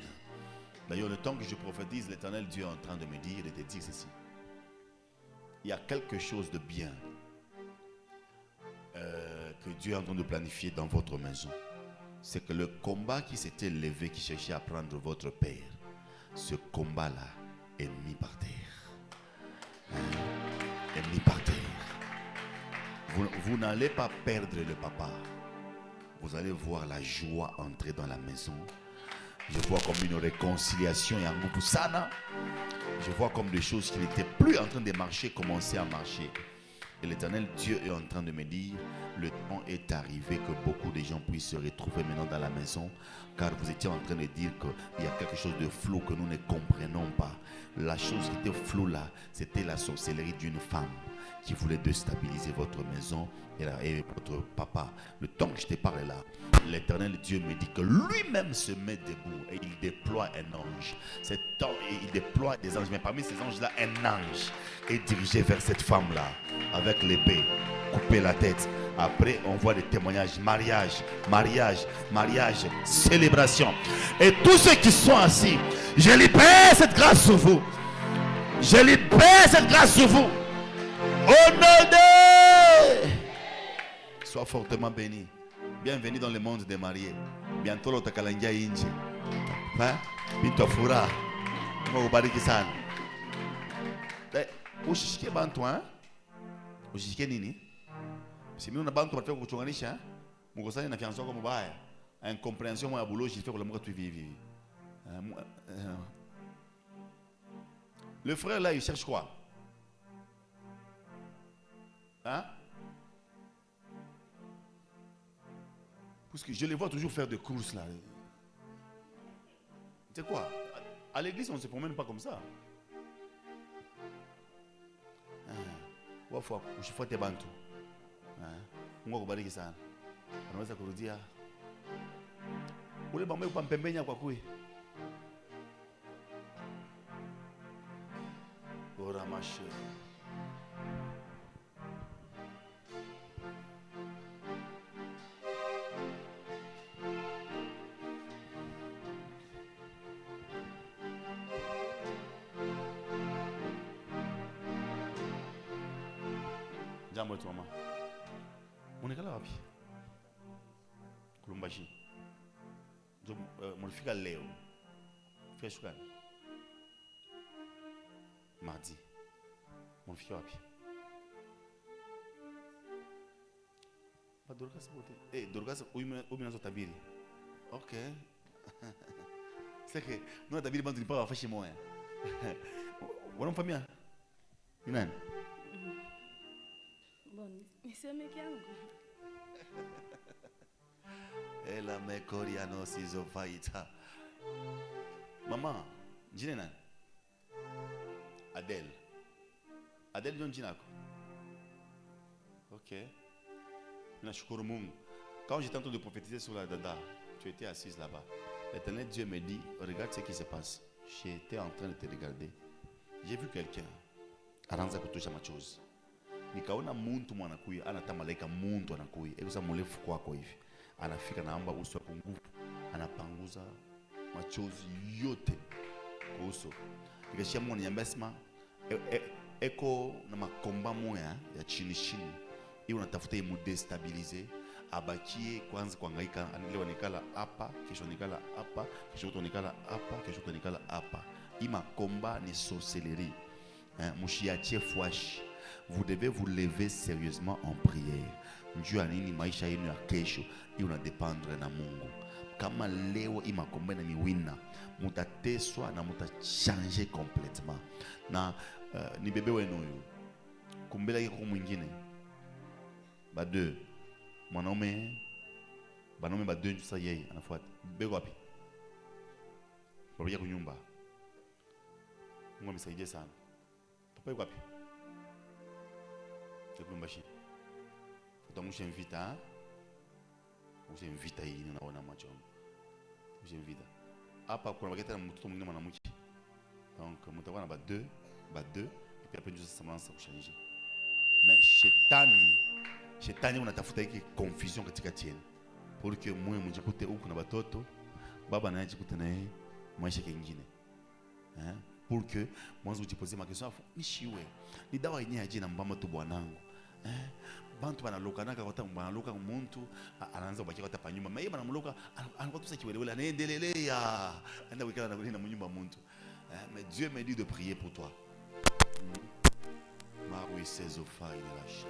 D'ailleurs, le temps que je prophétise, l'Éternel Dieu est en train de me dire et de te dire ceci. Il y a quelque chose de bien que Dieu est en train de planifier dans votre maison. C'est que le combat qui s'était levé, qui cherchait à prendre votre père, ce combat-là est mis par terre. Est mis par terre. Vous n'allez pas perdre le papa. Vous allez voir la joie entrer dans la maison. Je vois comme une réconciliation et un groupe sana. Je vois comme des choses qui n'étaient plus en train de marcher commencer à marcher. Et l'Éternel Dieu est en train de me dire, le temps est arrivé que beaucoup de gens puissent se retrouver maintenant dans la maison, car vous étiez en train de dire qu'il y a quelque chose de flou que nous ne comprenons pas. La chose qui était floue là, c'était la sorcellerie d'une femme qui voulait déstabiliser votre maison et votre papa. Le temps que je te parle là, l'Éternel Dieu me dit que lui-même se met debout et il déploie un ange. Cet temps, il déploie des anges, mais parmi ces anges-là, un ange est dirigé vers cette femme-là avec l'épée, couper la tête. Après, on voit des témoignages, mariage, mariage, mariage, célébration. Et tous ceux qui sont assis, je libère cette grâce sur vous. Je libère cette grâce sur vous. Au nom de... Sois fortement béni. Bienvenue dans le monde des mariés. Bientôt l'autre kalangia inji. Bintu fura. Mungu bariki sana. Ushishike bantu ushishike nini? Si mimi una bantu bataka kuchonganisha, mukosani na fianso kwa mubaya. Incompréhension moi ya boulot, je fais que le monde tu vive. Le frère là, il cherche quoi? Hein? Parce que je les vois toujours faire des courses là. C'est quoi? À l'église, on ne se promène pas comme ça. Wafu usifuate bantu. Mungu akubariki sana. Unaweza kurudia. Ule mama yuko mpembenya kwa kui. Ora mashe. Jambo tu mama. Unekala wapi? Kulumbashi. mulifika leo. Fika shukrani. Mardi. Mulifika wapi? Ba Dorcas bote. Dorcas umeanza tabiri. Okay. C'est que nous tabiri bantu ni pas wafashi moya. Wanamfamia? Ni nani? Bon, niseme kiangu. Ela mekoriano sizo faita. Mama, jina nani? Adèle. Adèle ndio jina lako? OK. Nashukuru Mungu. Quand j'étais en train de prophétiser sur la dada, tu étais assise là-bas. L'Éternel Dieu me dit, regarde ce qui se passe. J'étais en train de te regarder. J'ai vu quelqu'un. Anaanza kutosha machozi. Nikaona muntu mwanakuya, anata malaika muntu anakuya. Ekusa mrefu kwako hivi. Anafika naomba uso wako nguvu. Anapanguza machozi yote kwa uso. Nikashia Mungu ananiambia sema eko na makomba moya ya chini chini. Hiyo unatafuta imu destabilize. Abakie kwanza kuhangaika, leo nikala hapa, kesho nikala hapa, kesho tonikala hapa, kesho tonikala hapa. Ima combat ni sorcellerie. Mushiachie fwashi. Vous devez vous lever sérieusement en prière. Dieu anini maisha yenu ya kesho, hiyo una dependre na Mungu. Kama leo ima combat na miwina, mutateswa na mutachange complètement. Na ni bebe wenu huyu. Kumbela yako mwingine. Ba deux. Mwanaume banaume ba deux sasa yeye anafuata. Bego wapi? Baba yako nyumba. Mungu amsaidie sana. Papa yuko wapi? Tukumbashi. Utamusha invita. Musha invita hii unaona macho. Musha invita. Hapa kuna wakati na mtoto mwingine mwanamke. Donc mtakuwa na ba deux et puis après nous ça semblance kuchanger. Mais shetani unatafuta hiki confusion katika tieni. Pour que moyo mjikute huko na watoto, baba naye jikute naye maisha kingine. Pour que mwanzo ujipoze makesho nishiwe. Ni dawa yenyewe aje na mbamba tu bwanangu. Bantu banaloka naka kwa banaloka umuntu anaanza kubaki kwa tapanyumba. Mimi banamloka anakuwa tusa kiwelewele anaendelea. Anaenda wikala na kulina mnyumba muntu. Mais Dieu m'a dit de prier pour toi. Maroui Sezofa il est lâché.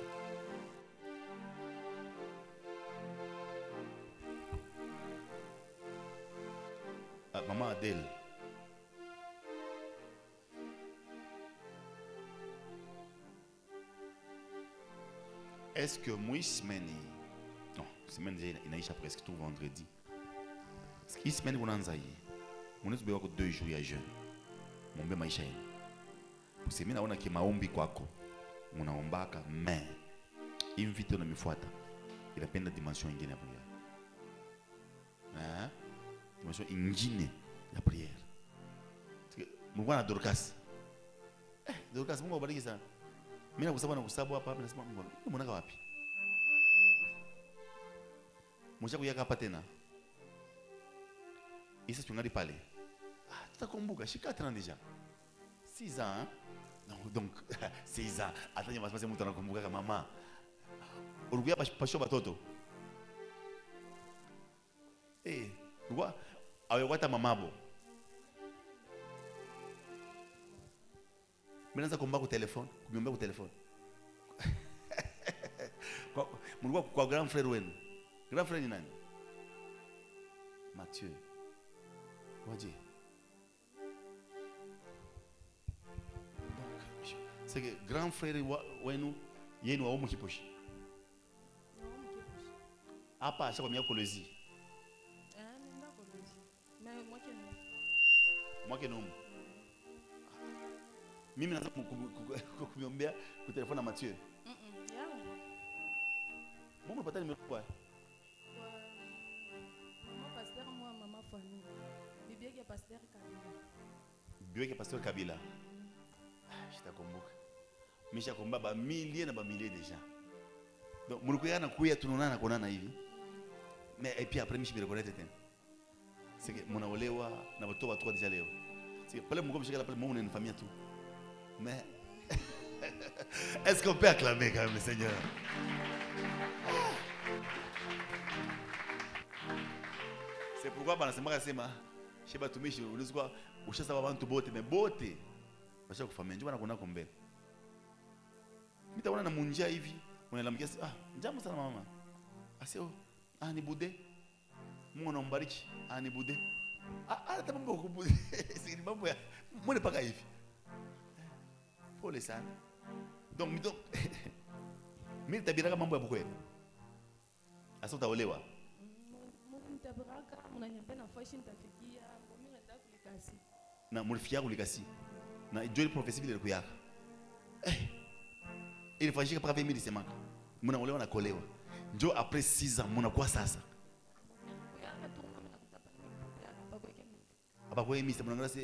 Maman Adèle. Est-ce que moi semaine non, semaine inaisha presque tout vendredi. Est-ce que semaine unaanza hii? Mnaweza wako 2 jours ya jeûne. Muombe maisha yenu. Parce mimi naona ki maombi kwako. Unaombaka mais invite na mifuata. Inapenda dimension nyingine ya prière. Dimension ingine ya prière. Mungu ana Dorcas. Dorcas Mungu abariki sana. Mimi nakusaba na kusabu hapa nasema Mungu. Mwanaka wapi? Mwisha kuyaka hapa tena. Isa tungali pale. Tutakumbuka shika tena deja. 6 ans. Non, donc 6 ans. Atanya masema mtu anakumbuka kama mama. Uruguya pasho batoto. Ngwa awewata mamabo. Mnaanza kuomba kwa telefone, kuomba kwa telefone. Kwa grand frère wenu. Grand frère ni nani? Mathieu. Waje. Donc, c'est que grand frère wenu yenu wa kiposhi. Hapa ashakwambia kolezi. Nenda kolezi. Mais moi que non. Mimi naanza kumiombea kwa telefoni na Mathieu. Yangu. Mungu unapata nimero kwa? Moi pasteur moi maman famille. Bibi yake pasteur Kabila. Bibi yake pasteur Kabila. Shitakumbuka. Misha komba ba milliers na ba milliers déjà. Donc mulikuya na kuya tunonana konana hivi. Mais et puis après mishi birekonete tena. C'est que munaolewa na watoto watu déjà leo. C'est que pale mko mshika pale mumu ni famille tout. Mais est-ce qu'on peut acclamer quand même le Seigneur? C'est C'est pourquoi pendant ce mois, je sais pas tout, mais je sais quoi, je sais pas tout beauté, mais beauté. Je sais que famille, je vais na combien. Mita wana na munjia hivi, unalamkia jambo sana mama. Asio, ni bude. Mungu anambariki, ni bude. Hata mambo kubude. Si mambo ya mbona paka hivi. Pole sana. Donc mimi tabiraka mambo ya bukweli. Asa utaolewa. Mungu tabiraka unaniambia na fashion tafikia, mimi nataka kulikasi. Na mulifikia kulikasi. Na Joel prophecy vile kuyaka. Il faut agir par 20 000 semaines. Mon amour, on a collé. Dieu après 6 ans, mon a quoi ça? Ah oui, mais c'est mon grâce.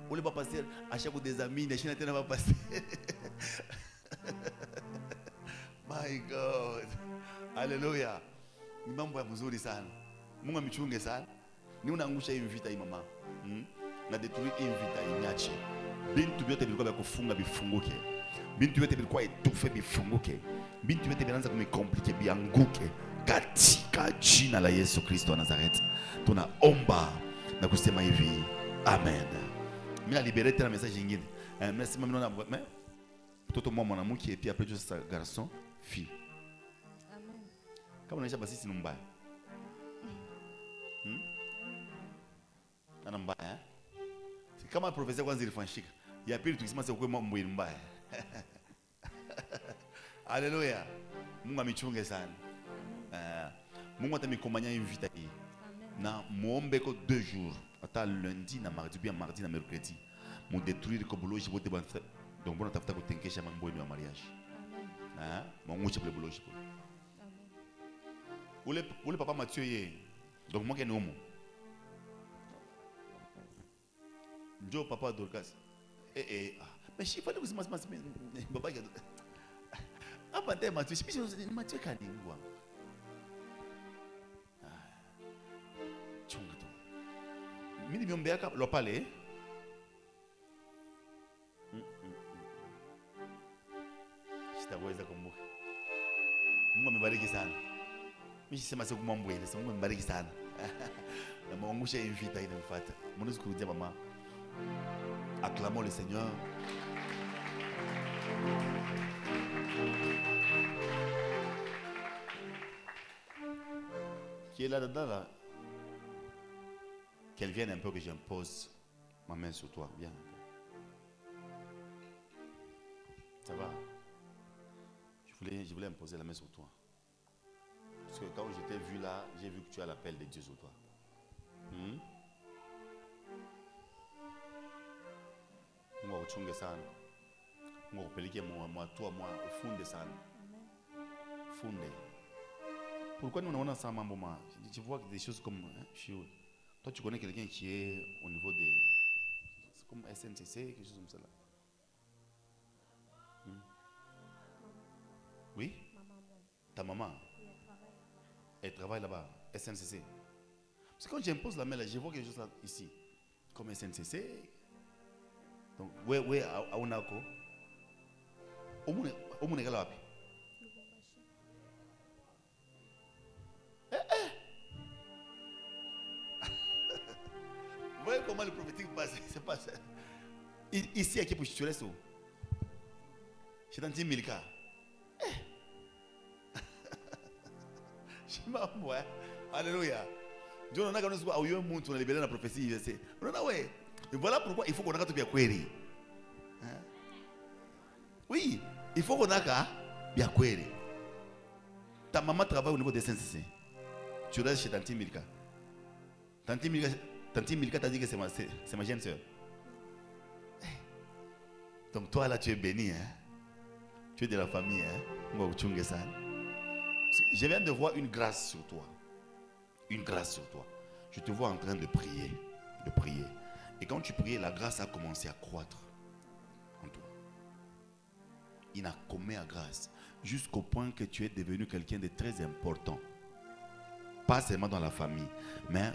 Où le pas passer à chaque fois des amis, les chiens ne va passer. My God, Alléluia. Ni mambo ya mzuri sana. Mungu amichunge sana. Ni unaangusha hii vita hii mama. Na détruire hii vita hii nyachi. Bintu vyote vilikuwa vya kufunga vifunguke. Bintu vyote vilikuwa etufe bifunguke. Bintu vyote vinaanza kumikomplike bianguke katika jina la Yesu Kristo wa Nazareth. Tunaomba na kusema hivi. Amen. Mimi na libere tena message nyingine. Merci mama na mais mtoto mwa mwanamke et puis après juste garçon, fille. Amen. Kama unaisha basi si mbaya. Ana mbaya. Si kama professeur kwanza ilifanyika. Ya pili tukisema sasa kwa mambo mbaya. Alléluia. Mungu amichunge sana. Mungu atamikomanya invita hii. Na muombe ko 2 jours. Ata lundi na mardi bien mardi na mercredi. Mu détruire ko boloji bote ban. Donc bona tafuta kutenkesha mambo ya mariage. Amen. Mungu chepele boloji. Amen. Ule papa Mathieu ye. Donc moi qui est homo. Njo papa Dorcas. Mais je fallait que je m'asse baba qui apa te Mathieu Mathieu kaningwa chunga tu mimi nimeombeaka lo pale sitaweza kumbuka. Mungu amebariki sana. Mimi sisema sio kumwambia, sema Mungu amebariki sana. Na maangusha invita inamfuata. Mnaweza kurudia mama. Acclamons le Seigneur. Qui est là-dedans là? Qu'elle vienne un peu que j'impose ma main sur toi. Viens. Ça va? Je voulais imposer la main sur toi. Parce que quand je t'ai vu là, j'ai vu que tu as l'appel de Dieu sur toi. Moi, uchunge sana. Moi, upeleke moi toi moi ufunde sana. Funde. Pourquoi nous on a ça mambo ma? Tu vois des choses comme toi tu connais quelqu'un qui est au niveau des c'est comme SNCC quelque chose comme ça là. Oui? Ta maman? Elle travaille là-bas, SNCC. Parce que quand j'impose la main là, je vois quelque chose là ici comme SNCC. Donc, ouais, à Onako. Au monde est là. Vous voyez comment le prophétique passe? C'est pas ça. Ici, à qui pour tu restes où? C'est dans 10 000 cas. Je m'en vois. Alléluia. Dieu n'a pas dit que nous avons libéré la prophétie. Et voilà pourquoi il faut qu'on ait bien query. Oui, il faut qu'on ait bien query. Ta maman travaille au niveau des SNCC. Tu restes chez Tanti Milka. Tanti Milka t'a dit que c'est ma jeune soeur. Donc toi là tu es béni. Tu es de la famille. Je viens de voir une grâce sur toi. Une grâce sur toi. Je te vois en train de prier. De prier. Et quand tu priais, la grâce a commencé à croître en toi. Il a commis la grâce jusqu'au point que tu es devenu quelqu'un de très important. Pas seulement dans la famille, mais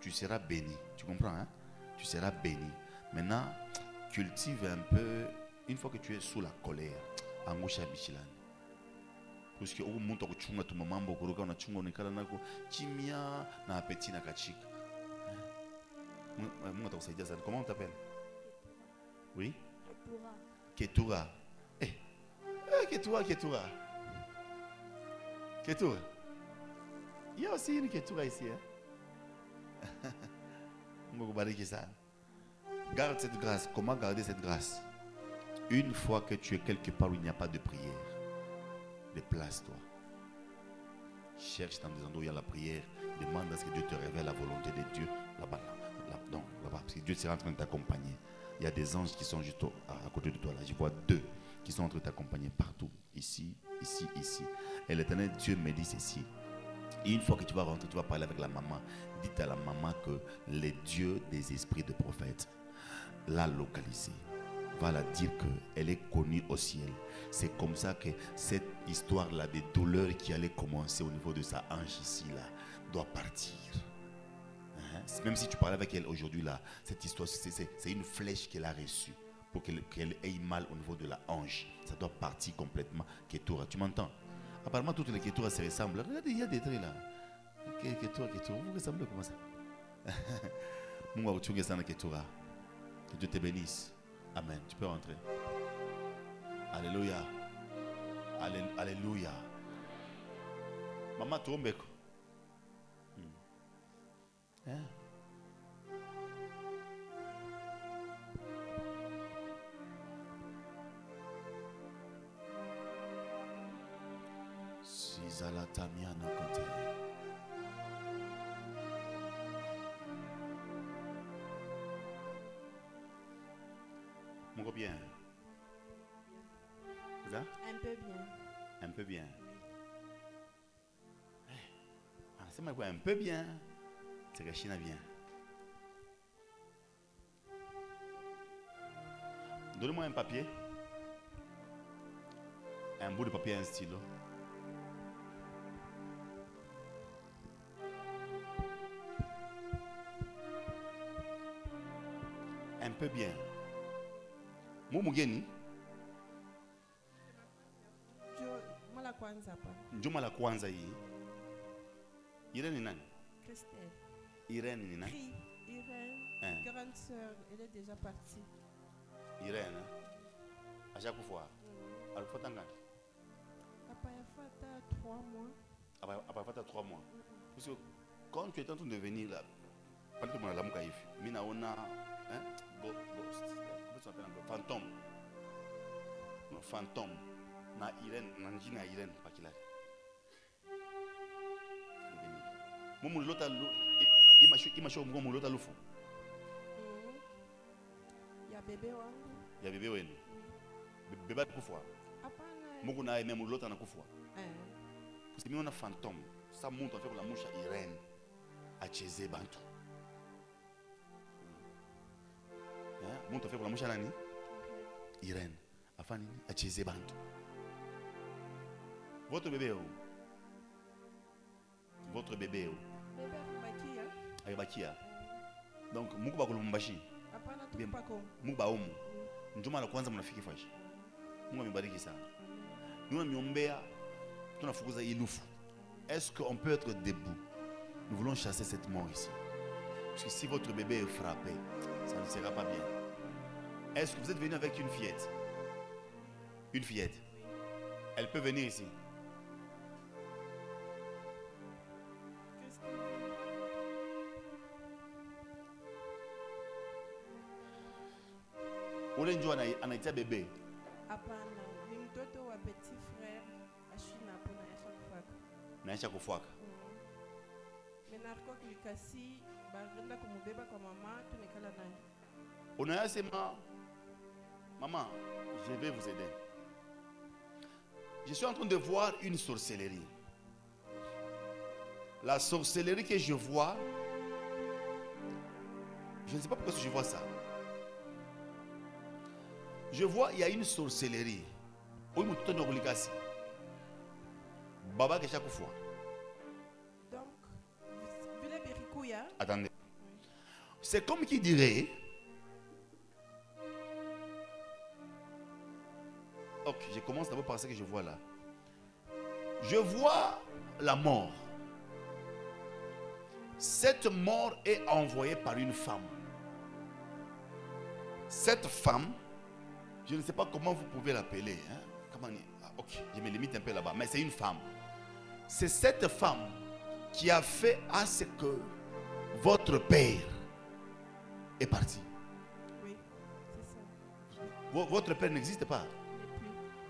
tu seras béni. Tu comprends, hein? Tu seras béni. Maintenant, cultive un peu, une fois que tu es sous la colère, Angusha Bichilani. Parce que au monde au chunga tu mamambo kuruka na chunga onekala nako chimia na appétit na kachika. Mungu atakusaidia sana. Comment on t'appelle? Oui? Ketura. Ketura. Ketura. Il y a aussi une Ketura ici. Mungu kubariki sana. Garde cette grâce. Comment garder cette grâce? Une fois que tu es quelque part où il n'y a pas de prière, déplace-toi. Cherche dans des endroits où il y a la prière. Demande à ce que Dieu te révèle la volonté de Dieu là-bas. Là-bas. Parce que Dieu sera en train de t'accompagner. Il y a des anges qui sont juste à côté de toi. Là, je vois 2 qui sont en train de t'accompagner partout. Ici. Et l'Éternel Dieu me dit ceci. Et une fois que tu vas rentrer, tu vas parler avec la maman. Dites à la maman que le Dieu des esprits de prophètes l'a localisée. Va la dire qu'elle est connue au ciel. C'est comme ça que cette histoire-là de douleur qui allait commencer au niveau de sa hanche ici, là, doit partir. Même si tu parles avec elle aujourd'hui, là, cette histoire, c'est une flèche qu'elle a reçue pour qu'elle ait mal au niveau de la hanche. Ça doit partir complètement. Ketura, tu m'entends? Apparemment, toutes les Ketura se ressemblent. Regardez, il y a des traits là. Ketura, vous ressemblez comment ça? Ketura. Que Dieu te bénisse. Amen. Tu peux rentrer. Alléluia. Alléluia. Maman, tu es Mon bien. Ça? Un peu bien. Un peu bien. C'est moi quoi, un peu bien. C'est que China bien. Donnez-moi un papier. Un bout de papier et un stylo. Un peu bien. Mumugeni. Njuma la kwanza hii. Irène ni nani? Christelle. Irène ni nani? Irène, grande sœur, elle est déjà partie. Irène, à chaque fois. Elle faut t'engager. Après, il faut 3 mois. Après, 3 mois. Parce que quand tu es en train de venir là, pendant que mon alam kaif, mina ona, fantôme. Fantôme. Na Irène, na Irène, pas qu'il a. Mon l'autre, il m'a choisi mon l'autre loufou. Il y a bébé wangu. Il y a bébé wangu. Bébé kufwa. Mungu na aime mon l'autre na kufwa. Parce que on a fantôme. Ça monte en fait que la mouche Irène a chésé bantu. Monte en fait que la mouche nani? Irène afani a chésé bantu. Votre bébé où? Votre bébé où? Bébé Bakia. Donc Mungu ba kulumbashi. Hapana tu pa ko. Mungu ba umu. Njuma la kwanza mnafiki fashi. Mungu amebariki sana. Nous amiombea tunafukuza hii lufu. Est-ce qu'on peut être debout? Nous voulons chasser cette mort ici. Parce que si votre bébé est frappé, ça ne sera pas bien. Est-ce que vous êtes venu avec une fillette? Une fillette. Elle peut venir ici. Ule njoo anaita bébé. Hapana, ni mtoto wa petit frère ashina hapo na yasha kufaka. Na yasha kufaka. Menarko kulikasi barenda kumubeba kwa mama tunekala naye. Unayasema maman, je vais vous aider. Je suis en train de voir une sorcellerie. La sorcellerie que je vois, je ne sais pas pourquoi je vois ça. Je vois, il y a une sorcellerie. Oui, mais tout est obligation. Baba que chaque fois. Donc, vous voulez Berikouya? Attendez. C'est comme qui dirait. Ok, je commence d'abord par ce que je vois là. Je vois la mort. Cette mort est envoyée par une femme. Cette femme, je ne sais pas comment vous pouvez l'appeler. Ok, je me limite un peu là-bas, mais c'est une femme. C'est cette femme qui a fait à ce que votre père est parti. Oui, c'est ça. Votre père n'existe pas.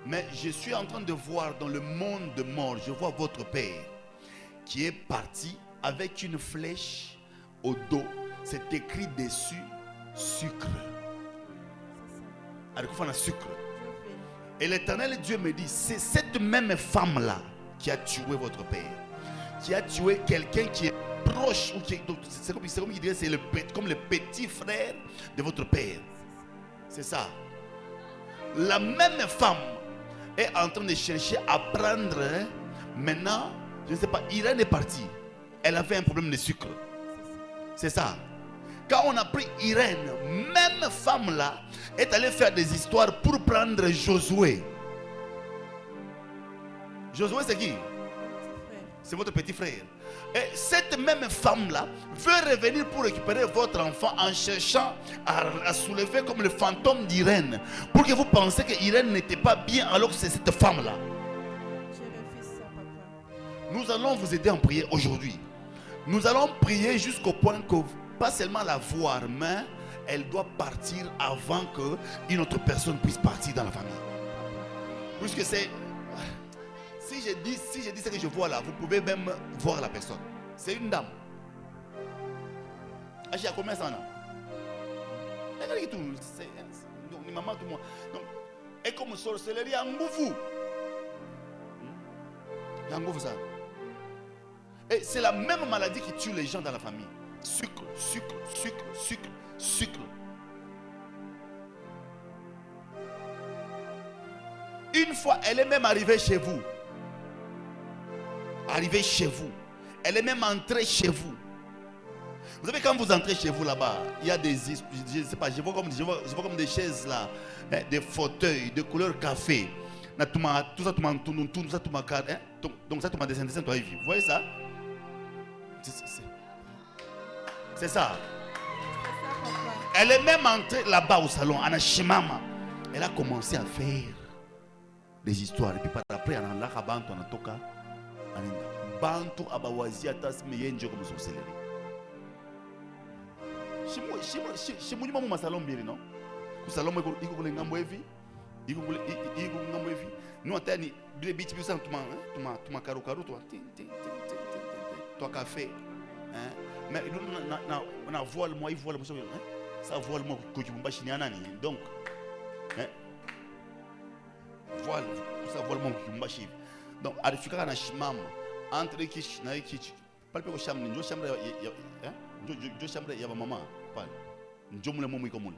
Mais je suis en train de voir dans le monde de mort, je vois votre père qui est parti avec une flèche au dos. C'est écrit dessus sucre. C'est ça. Sucre. Et l'Éternel Dieu me dit, c'est cette même femme-là qui a tué votre père. Qui a tué quelqu'un qui est proche. C'est comme il dirait, c'est comme le petit frère de votre père. C'est ça. La même femme est en train de chercher à prendre. Maintenant, je ne sais pas, Irène est partie. Elle avait un problème de sucre. C'est ça. Quand on a pris Irène, même femme là est allée faire des histoires pour prendre Josué. Josué c'est qui? C'est votre petit frère. Et cette même femme là veut revenir pour récupérer votre enfant en cherchant à soulever comme le fantôme d'Irène. Pour que vous pensiez que Irène n'était pas bien alors que c'est cette femme là. Nous allons vous aider en prière aujourd'hui. Nous allons prier jusqu'au point que pas seulement la voir, mais elle doit partir avant qu'une autre personne puisse partir dans la famille. Puisque c'est... Si je dis ce que je vois là, vous pouvez même voir la personne. C'est une dame. Elle a combien ça? Elle a tout. C'est une maman, tout le monde. Donc, et comme sorcellerie, il y a un goût. Il y a un goût ça. Et c'est la même maladie qui tue les gens dans la famille. Sucre, sucre, sucre, sucre, sucre. Une fois, elle est même arrivée chez vous. Arrivée chez vous. Elle est même entrée chez vous. Vous savez, quand vous entrez chez vous là-bas, il y a des... Je ne sais pas, je vois comme des chaises là, des fauteuils de couleur café. Tout ça, donc ça, tu m'as descendu, vous voyez ça? C'est ça. Elle est même entrée là-bas au salon, Anna Shimama. Elle a commencé à faire des histoires. Et puis par après, elle a bantu en toka. Bantu abawazi atas meyenjo comme sorcellerie. Chez moi, mon salon bien non. Le salon moi il ko ngambo evi. Il ko ngambo evi. Nous atani bile biti bisa tuma karu toi café. Mais on a voile moi, il voile moi, ça voile moi que tu m'as chini anani. Donc, voile, ça voile moi que tu m'as chini. Donc, à l'époque na shimam entre kish na kish. Pas le chambre, nous chambre je chambre ya maman, pas. Nous moule moi comme moule.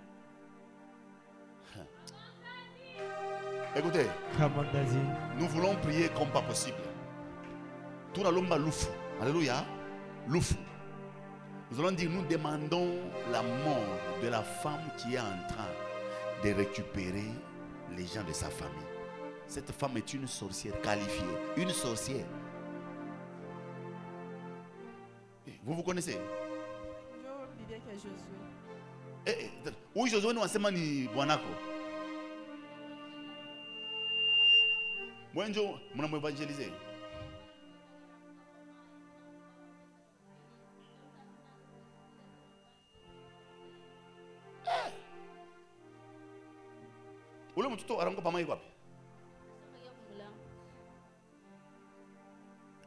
Écoutez, nous voulons prier comme pas possible. Tout la lomba loufou. Alléluia. Loufou. Nous allons dire, nous demandons la mort de la femme qui est en train de récupérer les gens de sa famille. Cette femme est une sorcière qualifiée. Une sorcière. Vous connaissez? Oui, Josué nous enseigne ni Bonako. Moi, je vais évangéliser. Ule mtoto arango pama iko wapi?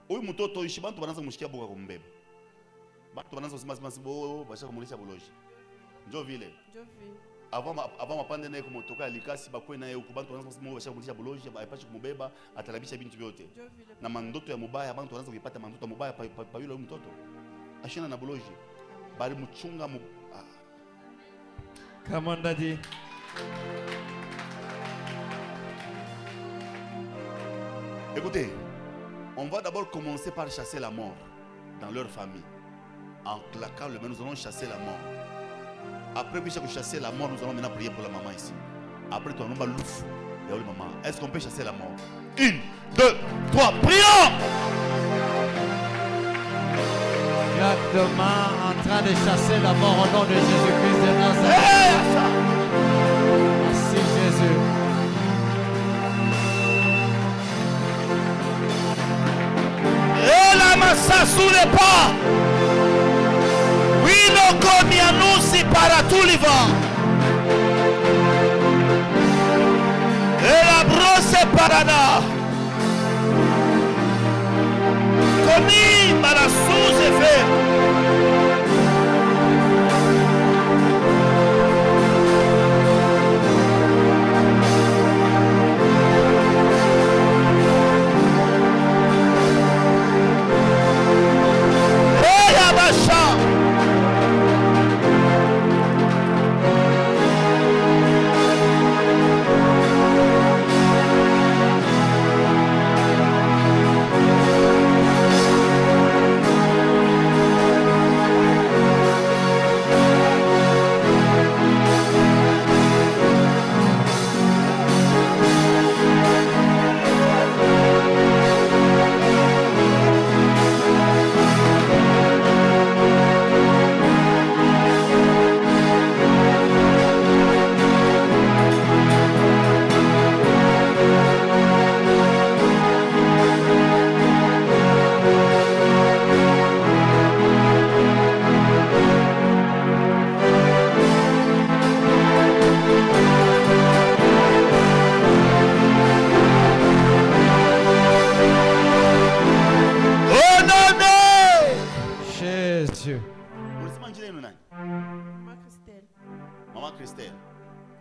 Huyu mtoto ishi bantu banaanza kumshikia boka kumbeba. Bantu banaanza kusema bo basha kumulisha boloji. Njo vile. Avant mapande naye kumotoka alikasi bakwe naye huko bantu banaanza kusema basha kumulisha boloji, haipashi kumubeba, atalabisha bintu vyote. Na mandoto ya mubaya bantu wanaanza kupata mandoto ya mubaya pa yule mtoto. Ashina na boloji. Bali mchunga Come on, Daddy. Écoutez, on va d'abord commencer par chasser la mort dans leur famille. En claquant le main, nous allons chasser la mort. Après que chasser la mort, nous allons maintenant prier pour la maman ici. Après, toi, on va louf. Maman. Est-ce qu'on peut chasser la mort? 1, 2, 3, prions. Exactement, en train de chasser la mort au nom de Jésus-Christ de Nazareth. Merci Jésus. Et la massa sous les pas. Oui, non, comme il annonce para tout le vent. Et la brosse parana. Commis par la sous-effet.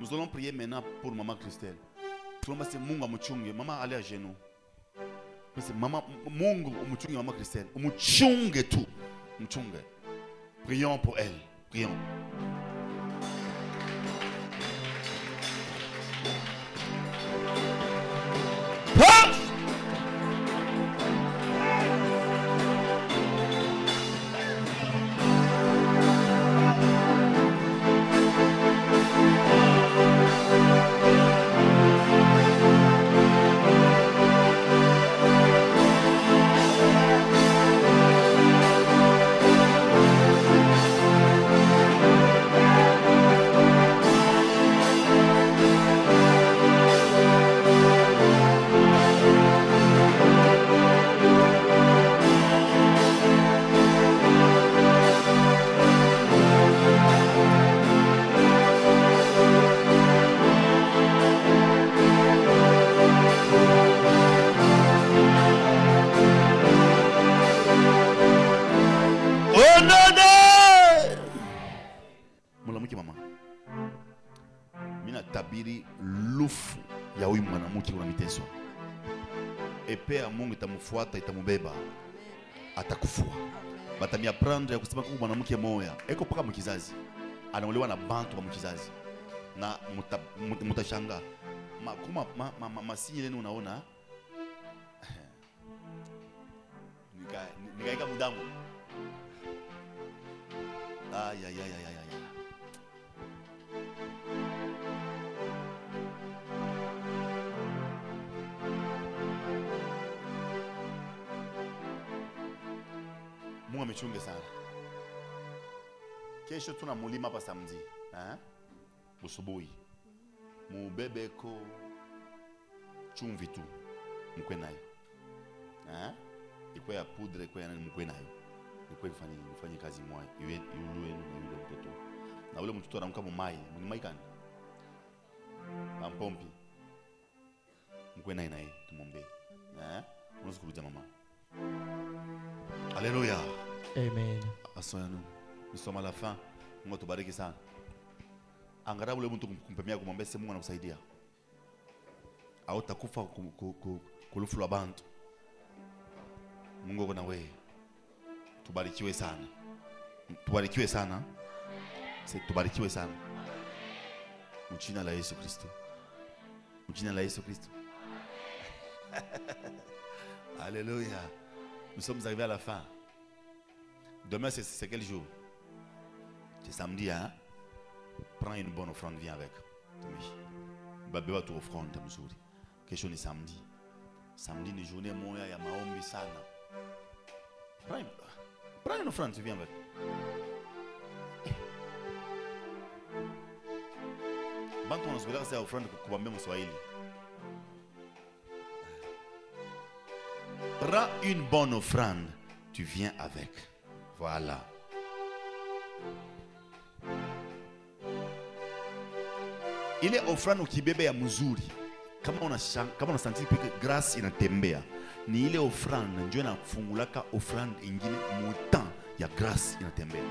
Nous allons prier maintenant pour maman Christelle. Maman, allez à genoux. Maman, maman Christelle. Tout. Prions pour elle. Prions. Epe ya Mungu itamufuata, itamubeba, atakufua. Batamia prendre ya kusema kwa mwanamke moya eko paka mkizazi anaolewa na bantu wa mkizazi na mutashanga masini lenu unaona nikaika mudamu ya Mungu amechunge sana. Kesho tuna mulima hapa samedi, busubuhi. Mubebeko chumvi tu mkwe nayo. Iko ya poudre, iko ya nani mkwe nayo. Iko ifanye kazi moja. Iwe yule mtoto. Na ule mtoto anamka mumai, ni mai kani? Pampompi. Mkwe naye tumombe. Unaweza kurudia mama. Alléluia. Amen. Asseyons-nous. Nous sommes à la fin. Mungu tubariki sana. Angalau ule mtu kumpemea kumwambia sema Mungu anakusaidia. Au takufa kulufu la bantu. Mungu uko na wewe. Tubarikiwe sana. Tubarikiwe sana. Tubarikiwe sana. Mjina la Yesu Kristo. Mjina la Yesu Kristo. Alléluia. Nous sommes arrivés à la fin. Demain, c'est quel jour? C'est samedi, hein? Prends une bonne offrande, viens avec. Oui. Babeba tu offrande, tamzuri. Kesho ni samedi. Samedi ni journée moya ya maombi sana. Prends une offrande, tu viens avec. Bantu wanasubiri kasi ya offrande kubambia Mswahili. Prends une bonne offrande, tu viens avec. Voilà. Ile offrande ukibebe ya mzuri. Kama unasanti que grâce inatembea. Ni ile offrande ndio inafungulaka offrande ingine mutan ya grâce inatembea.